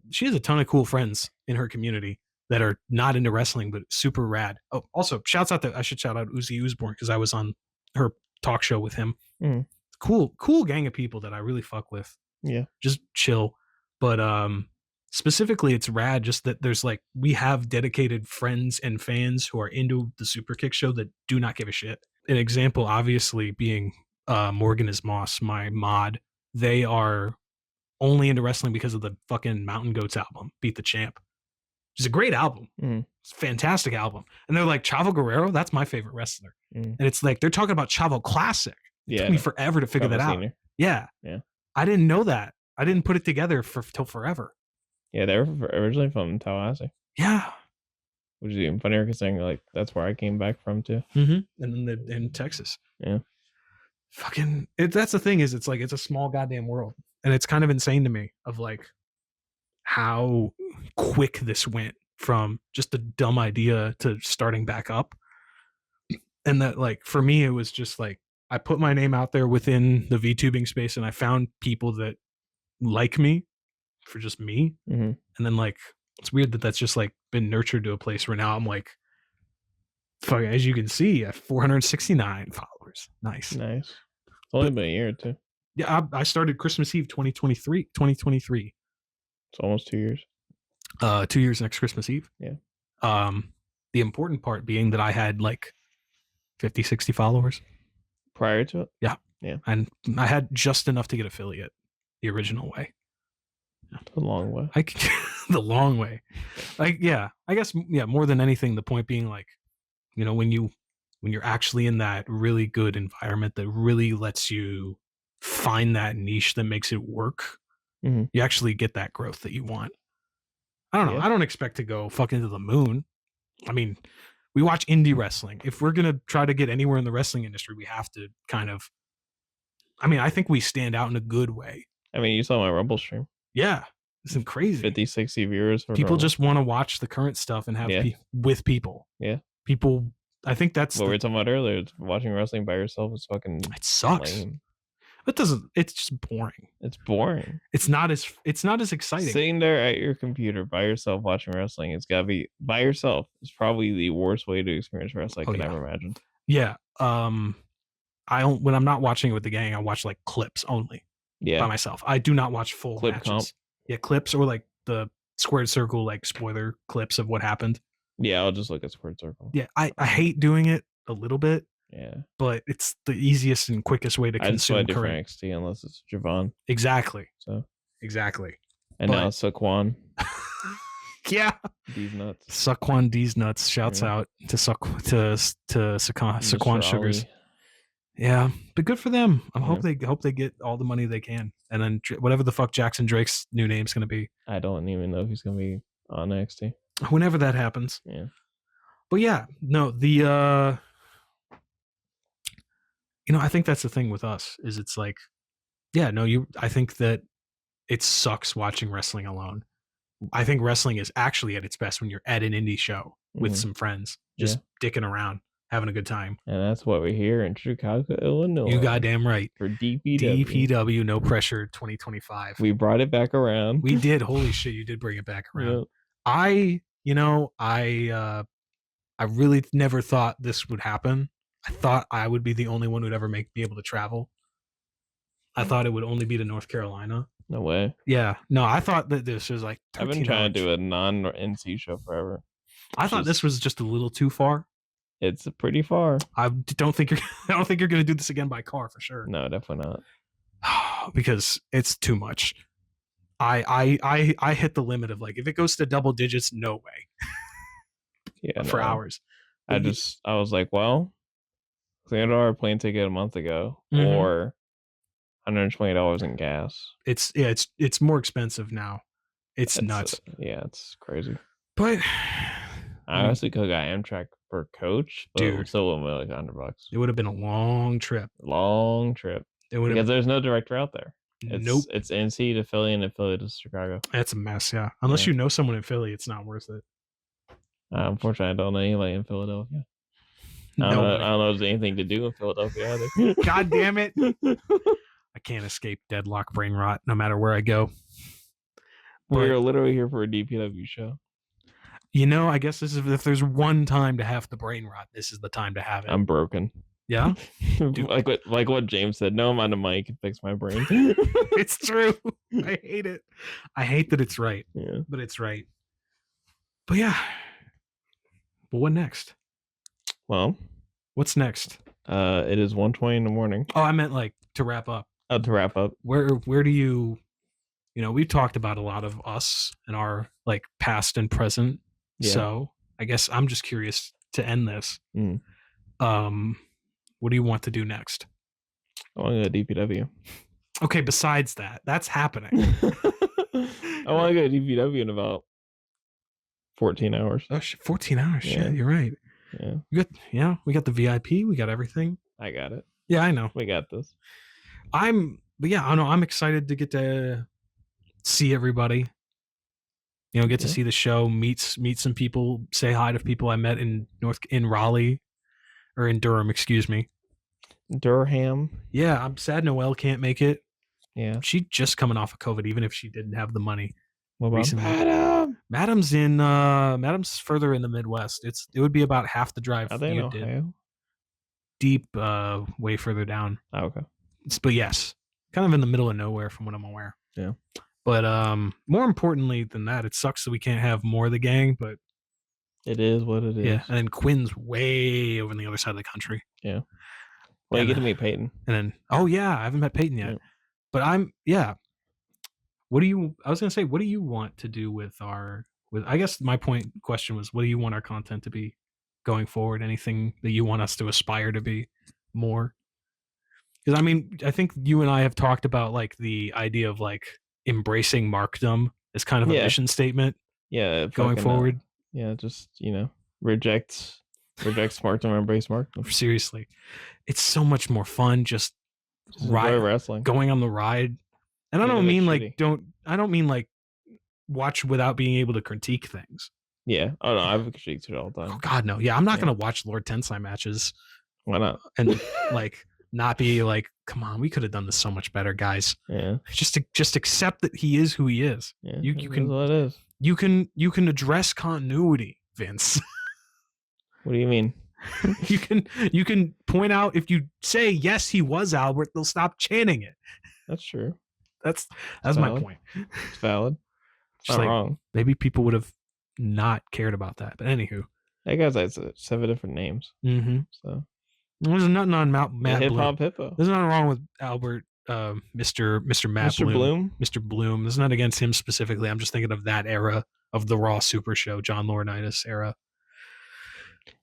she has a ton of cool friends in her community that are not into wrestling but super rad. Oh, also I should shout out Uzi Usborn because I was on her talk show with him. Cool gang of people that I really fuck with. Yeah, just chill. But specifically, it's rad just that there's like we have dedicated friends and fans who are into the Super Kick show that do not give a shit. An example, obviously, being Morgan is Moss, my mod. They are only into wrestling because of the fucking Mountain Goats album, Beat the Champ. It's a great album. It's a fantastic album. And they're like, Chavo Guerrero, that's my favorite wrestler. And it's like, they're talking about Chavo Classic. It took me forever to figure that out. Yeah. I didn't know that. I didn't put it together till forever. Yeah, they were originally from Tallahassee. Yeah. Which is even funnier because like that's where I came back from too. And then in Texas. Yeah. Fucking that's the thing is it's like it's a small goddamn world. And it's kind of insane to me of like how quick this went from just a dumb idea to starting back up. And that like for me it was just like I put my name out there within the VTubing space and I found people that like me for just me. And then like it's weird that that's just like been nurtured to a place where now I'm like fucking, as you can see, I have 469 followers. Nice. It's only been a year or two. Yeah, I started Christmas Eve 2023. It's almost 2 years. 2 years next Christmas Eve. Yeah. The important part being that I had like 50, 60 followers. Prior to it? Yeah. And I had just enough to get affiliate the original way. The long way. The long way. Like, yeah, I guess, yeah, more than anything, the point being like, you know, when you're actually in that really good environment that really lets you find that niche that makes it work, you actually get that growth that you want. I don't know. I don't expect to go fucking to the moon. I mean, we watch indie wrestling. If we're going to try to get anywhere in the wrestling industry, we have to kind of, I mean, I think we stand out in a good way. I mean, you saw my Rumble stream. Yeah. It's crazy. 50, 60 viewers. People just want to watch the current stuff and have with people. Yeah. People, I think that's what we were talking about earlier. Watching wrestling by yourself is fucking it sucks. lame. It's just boring. It's boring. It's not as exciting. Sitting there at your computer by yourself watching wrestling, it's gotta be by yourself. It's probably the worst way to experience wrestling I could ever imagine. Yeah. When I'm not watching it with the gang, I watch like clips only. By myself. I do not watch full clip matches. Comp. Yeah, clips or like the squared circle, like spoiler clips of what happened. Yeah, I'll just look at squared circle. Yeah, I hate doing it a little bit. Yeah, but it's the easiest and quickest way to consume I just different NXT unless it's Javon. Exactly. So exactly. And now Saquon. Yeah. These nuts. Saquon D's nuts. Shouts out to Saquon Sugars. Yeah, but good for them. I hope they get all the money they can, and then whatever the fuck Jackson Drake's new name's gonna be. I don't even know if he's gonna be on NXT. Whenever that happens. Yeah. But yeah, no, I think that's the thing with us is it's like, yeah, no, I think that it sucks watching wrestling alone. I think wrestling is actually at its best when you're at an indie show with some friends, just dicking around, having a good time. And that's what we're here in Chicago, Illinois. You goddamn right. For DPW. DPW, No Pressure 2025. We brought it back around. We did. Holy shit, you did bring it back around. Yep. I really never thought this would happen. I thought I would be the only one who'd ever be able to travel. I thought it would only be to North Carolina. No way. Yeah. No, I thought that this was like I've been trying to do a non-NC show forever. I thought this was just a little too far. It's pretty far. I don't think you're going to do this again by car for sure. No, definitely not. Because it's too much. I hit the limit of like, if it goes to double digits, no way. Yeah, for hours. I was like, well, $300 plane ticket a month ago, Mhm. or $120 in gas. It's more expensive now. It's nuts. Yeah, it's crazy. But I honestly could have got Amtrak per coach, but Dude. it still would have been like $100. it would have been a long trip. Long trip. It would Because have. there's no direct route there. Nope. It's NC to Philly and then Philly to Chicago. That's a mess. Yeah. Unless Yeah. you know someone in Philly, it's not worth it. Unfortunately, I don't know anybody in Philadelphia. I don't know if there's anything to do in Philadelphia either. God damn it. I can't escape deadlock brain rot no matter where I go. We're literally here for a DPW show. You know, I guess this is, if there's one time to have the brain rot, this is the time to have it. I'm broken. Yeah. like what James said, no amount of money can fix my brain. It's true. I hate it. I hate that it's right. Yeah. But it's right. But yeah. But what next? Well, what's next? It is 1:20 in the morning. Oh, I meant like to wrap up. To wrap up. Where do you we've talked about a lot of us and our like past and present. Yeah. So I guess I'm just curious to end this. Mm. What do you want to do next? I want to go to DPW. Okay, besides that, that's happening. I want to go to DPW in about 14 hours. Oh, 14 hours. Yeah. Shit, you're right. Yeah. We got the VIP. We got everything. I got it. Yeah, I know. We got this. But yeah, I know. I'm excited to get to see everybody. Get to see the show, meet some people, say hi to people I met in Raleigh, or in Durham, excuse me. Durham. Yeah, I'm sad Noelle can't make it. Yeah. She just coming off of COVID, even if she didn't have the money. What about recently. Madam's further in the Midwest. It would be about half the drive Are they in you Ohio? did. Deep, way further down. Oh, okay. But yes, kind of in the middle of nowhere from what I'm aware. Yeah. But more importantly than that, it sucks that we can't have more of the gang, but it is what it is. Yeah, and then Quinn's way over on the other side of the country. Yeah. Well, you get to meet Peyton. And then, I haven't met Peyton yet. Yeah. But I was going to say, what do you want to do with I guess my question was, what do you want our content to be going forward? Anything that you want us to aspire to be more? Because I think you and I have talked about like the idea of like embracing markdom as kind of a mission statement. Yeah. Going forward. Just, reject smartdom, embrace smartdom. Seriously. It's so much more fun just wrestling, going on the ride. And I don't mean like watch without being able to critique things. Yeah. Oh no, I've critiqued it all the time. Oh God, no. Yeah, I'm not gonna watch Lord Tensai matches. Why not? And like not be like, come on, we could have done this so much better, guys. Yeah. Just accept that he is who he is. Yeah. You can what it is. You can address continuity, Vince. What do you mean? you can point out, if you say yes he was Albert, they'll stop chanting it. That's true. That's my point. It's valid. It's not wrong. Maybe people would have not cared about that. But anywho, that guy's like 7 different names. Mm-hmm. So there's nothing on Matt Hip Bloom. Hop Hippo. There's nothing wrong with Albert, Mr. Matt Bloom. Mr. Bloom. There's not against him specifically. I'm just thinking of that era of the Raw Super Show, John Laurinaitis era.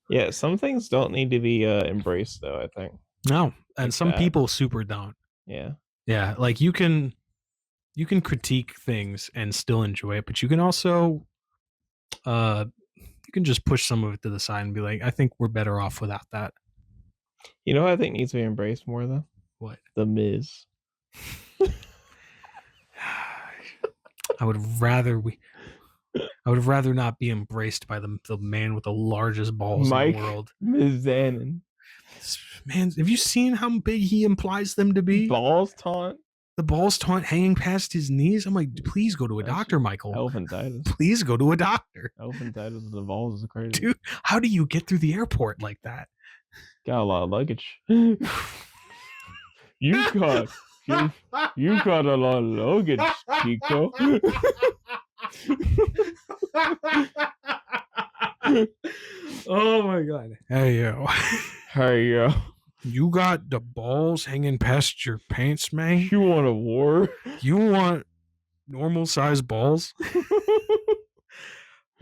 Yeah, some things don't need to be embraced, though, I think. No, and some people super don't. Yeah. Yeah, like you can critique things and still enjoy it, but you can also you can just push some of it to the side and be like, I think we're better off without that. You know what I think needs to be embraced more, though? What? The Miz. I would rather not be embraced by the man with the largest balls in the world. Mizanin. Man, have you seen how big he implies them to be? Balls taunt? The balls taunt hanging past his knees? I'm like, please go to a doctor, Michael. Elephantitis. Please go to a doctor. Elephantitis of the balls is crazy. Dude, how do you get through the airport like that? Got a lot of luggage. You got a lot of luggage, Chico. Oh my god. Hey yo. Hey, yo. You got the balls hanging past your pants, man? You want a war? You want normal sized balls?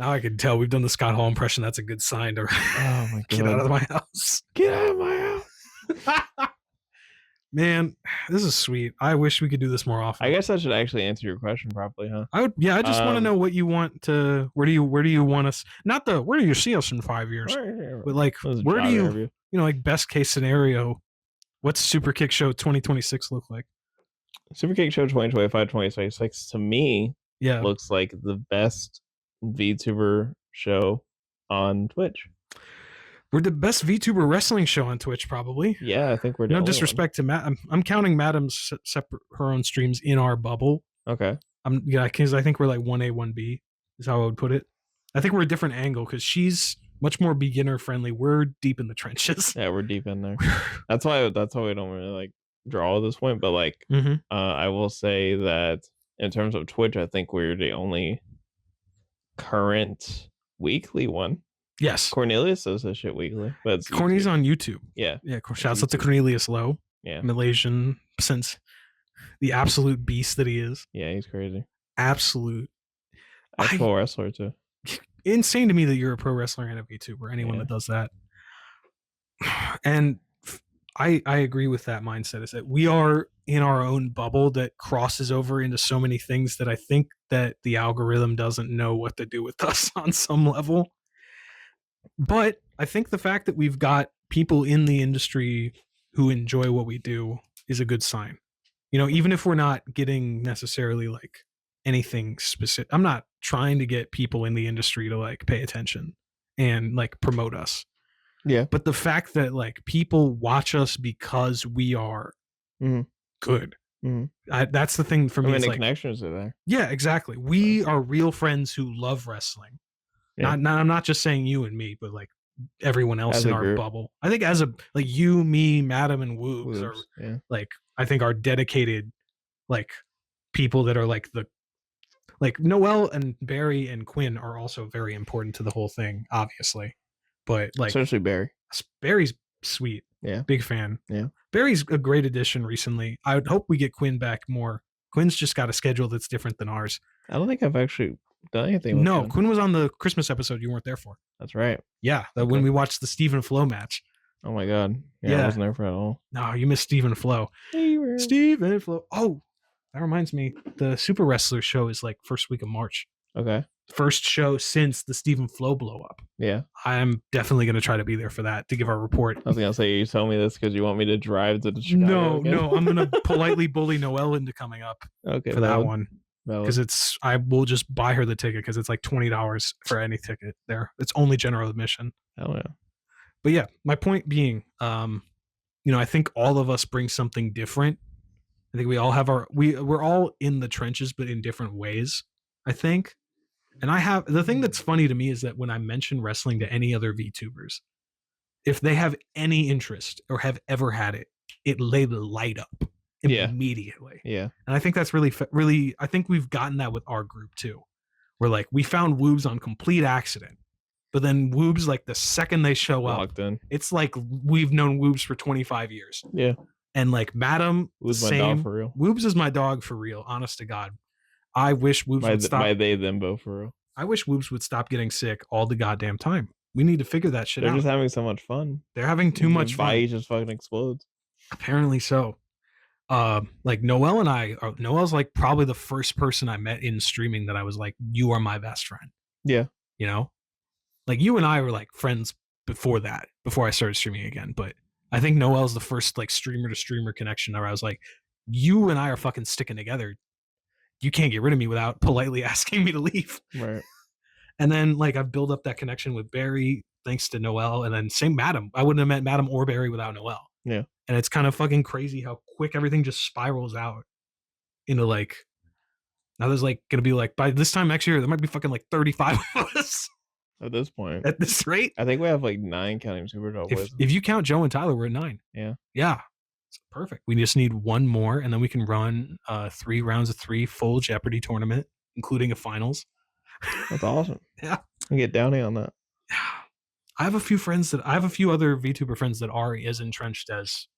Now I can tell we've done the Scott Hall impression. That's a good sign to Oh my god. get out of my house. Get out of my house. Man, this is sweet. I wish we could do this more often. I guess I should actually answer your question properly, huh? I just want to know what you want to. Where do you want us? Not the where do you see us in 5 years, but like That was a where do job you interview. like best case scenario? What's Super Kick Show 2026 look like? Super Kick Show 2025, 2026 to me Yeah, looks like the best VTuber show on Twitch. we're the best VTuber wrestling show on Twitch, probably. Yeah, I think we're the No only disrespect to Matt. I'm counting Madam's separate her own streams in our bubble. one. Okay. Because I think we're like 1A, 1B is how I would put it. I think we're a different angle because she's much more beginner friendly. We're deep in the trenches. Yeah, we're deep in there. That's why we don't really like draw at this point. But like, Mhm. I will say that in terms of Twitch, I think we're the only current weekly one. Yes, Cornelius does this shit weekly, but it's Corny's YouTube. on YouTube. Yeah, Yeah, shouts out to Cornelius Lowe, yeah, Malaysian, since the absolute beast that he is. yeah. He's crazy. Absolute Actual wrestler too. insane to me that you're a pro wrestler and a VTuber. Anyone Yeah. that does that, and I agree with that mindset. Is that we are in our own bubble that crosses over into so many things that I think that the algorithm doesn't know what to do with us on some level. But I think the fact that we've got people in the industry who enjoy what we do is a good sign. You know, even if we're not getting necessarily like anything specific, I'm not trying to get people in the industry to like pay attention and like promote us. Yeah. But the fact that like people watch us because we are Mhm. good. Mhm. That's the thing for me. I mean, Is the like, connections are there. yeah, exactly. We are real friends who love wrestling. Yeah. I'm not just saying you and me, but like everyone else As in a our group. bubble. I think as a like you, me, Madam, and Woobs are Whoops, yeah. like I think are dedicated like people that are like the like Noelle and Barry and Quinn are also very important to the whole thing, obviously. But like Especially Barry. Barry's sweet. Yeah. Big fan. Yeah. Barry's a great addition recently. I would hope we get Quinn back more. Quinn's just got a schedule that's different than ours. I don't think I've actually done anything with No, Quinn. Quinn was on the Christmas episode you weren't there for. That's right. Yeah, when we watched the Stephen Flo match. Oh my god. Yeah, Yeah. I wasn't there for it at all. No, you missed Stephen Flo. Stephen Flo. Oh, that reminds me. The Super Wrestler show is like first week of March. Okay. First show since the Stephen Flo blow up. Yeah. I'm definitely going to try to be there for that to give our report. I was gonna say you tell me this because you want me to drive to the Chicago No, again? no, I'm going to politely bully Noelle into coming up Okay. for that one. Because Because I will just buy her the ticket because it's like $20 for any ticket there. It's only general admission. hell yeah. But yeah, my point being, I think all of us bring something different. I think we all have we're all in the trenches, but in different ways, I think. And the thing that's funny to me is that when I mention wrestling to any other VTubers, if they have any interest or have ever had it, they light up Yeah. immediately. Yeah. And I think that's really, I think we've gotten that with our group too. Where like we found Woobs on complete accident, but then Woobs, like the second they show up, Locked in. it's like we've known Woobs for 25 years. Yeah. And like Madam, Who's my same. dog for real? Woobs is my dog for real, honest to God. I wish Woobs would stop. My they them both for real. I wish Woobs would stop getting sick all the goddamn time. We need to figure that shit They're out. just having so much fun. They're having too much His fun. body just fucking explodes. Apparently so. Like Noelle and Noelle's like probably the first person I met in streaming that I was like, you are my best friend. Yeah. You know, like you and I were like friends before I started streaming again. But I think Noelle's the first like streamer to streamer connection where I was like, you and I are fucking sticking together. You can't get rid of me without politely asking me to leave. Right. And then like I've built up that connection with Barry thanks to Noelle, and then same Madam. I wouldn't have met Madam or Barry without Noelle. Yeah. And it's kind of fucking crazy how quick everything just spirals out into like now there's like gonna be like by this time next year there might be fucking like 35 of us At this point, at this rate. I think we have like 9 counting Super Dope boys. If you count Joe and Tyler, we're at 9. Yeah. Yeah. It's perfect. We just need one more, and then we can run 3 rounds of 3 full Jeopardy tournament, including a finals. That's awesome. Yeah. I get Downey on that. I have a few other VTuber friends that are as entrenched as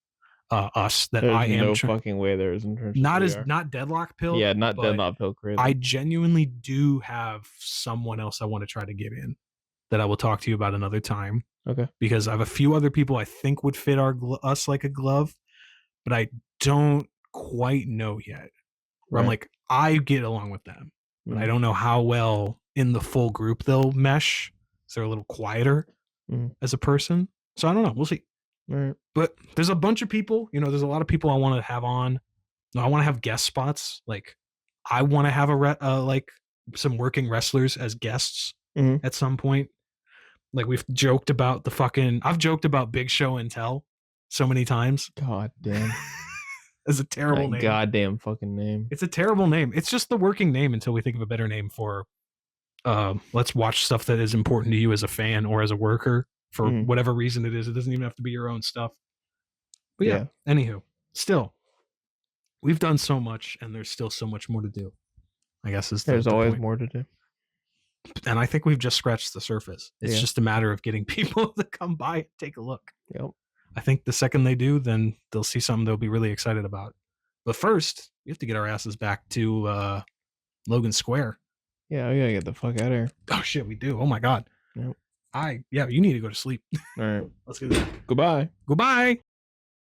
us that There's I am. no fucking way there isn't. Not Deadlock Pill. Yeah, not but Deadlock Pill crazy. I genuinely do have someone else I want to try to get in that I will talk to you about another time. Okay. Because I have a few other people I think would fit us like a glove, but I don't quite know yet. Where I'm like, I get along with them, but I don't know how well in the full group they'll mesh. So they're a little quieter as a person. So I don't know. We'll see. Right. But there's a bunch of people, there's a lot of people I want to have on. I want to have guest spots. Like I want to have like some working wrestlers as guests at some point. Like we've joked about I've joked about Big Show and Tell so many times. God damn. It's a terrible name. Goddamn fucking name. It's a terrible name. It's just the working name until we think of a better name for let's watch stuff that is important to you as a fan or as a worker for whatever reason it is. It doesn't even have to be your own stuff. But yeah. Anywho, still, we've done so much and there's still so much more to do. I guess there's always point. more to do. And I think we've just scratched the surface. It's just a matter of getting people to come by and take a look. Yep. I think the second they do, then they'll see something they'll be really excited about. But first, we have to get our asses back to Logan Square. Yeah, we gotta get the fuck out of here. Oh shit, we do. Oh my god. Yep. You need to go to sleep. All right. Let's get that. Goodbye. Goodbye.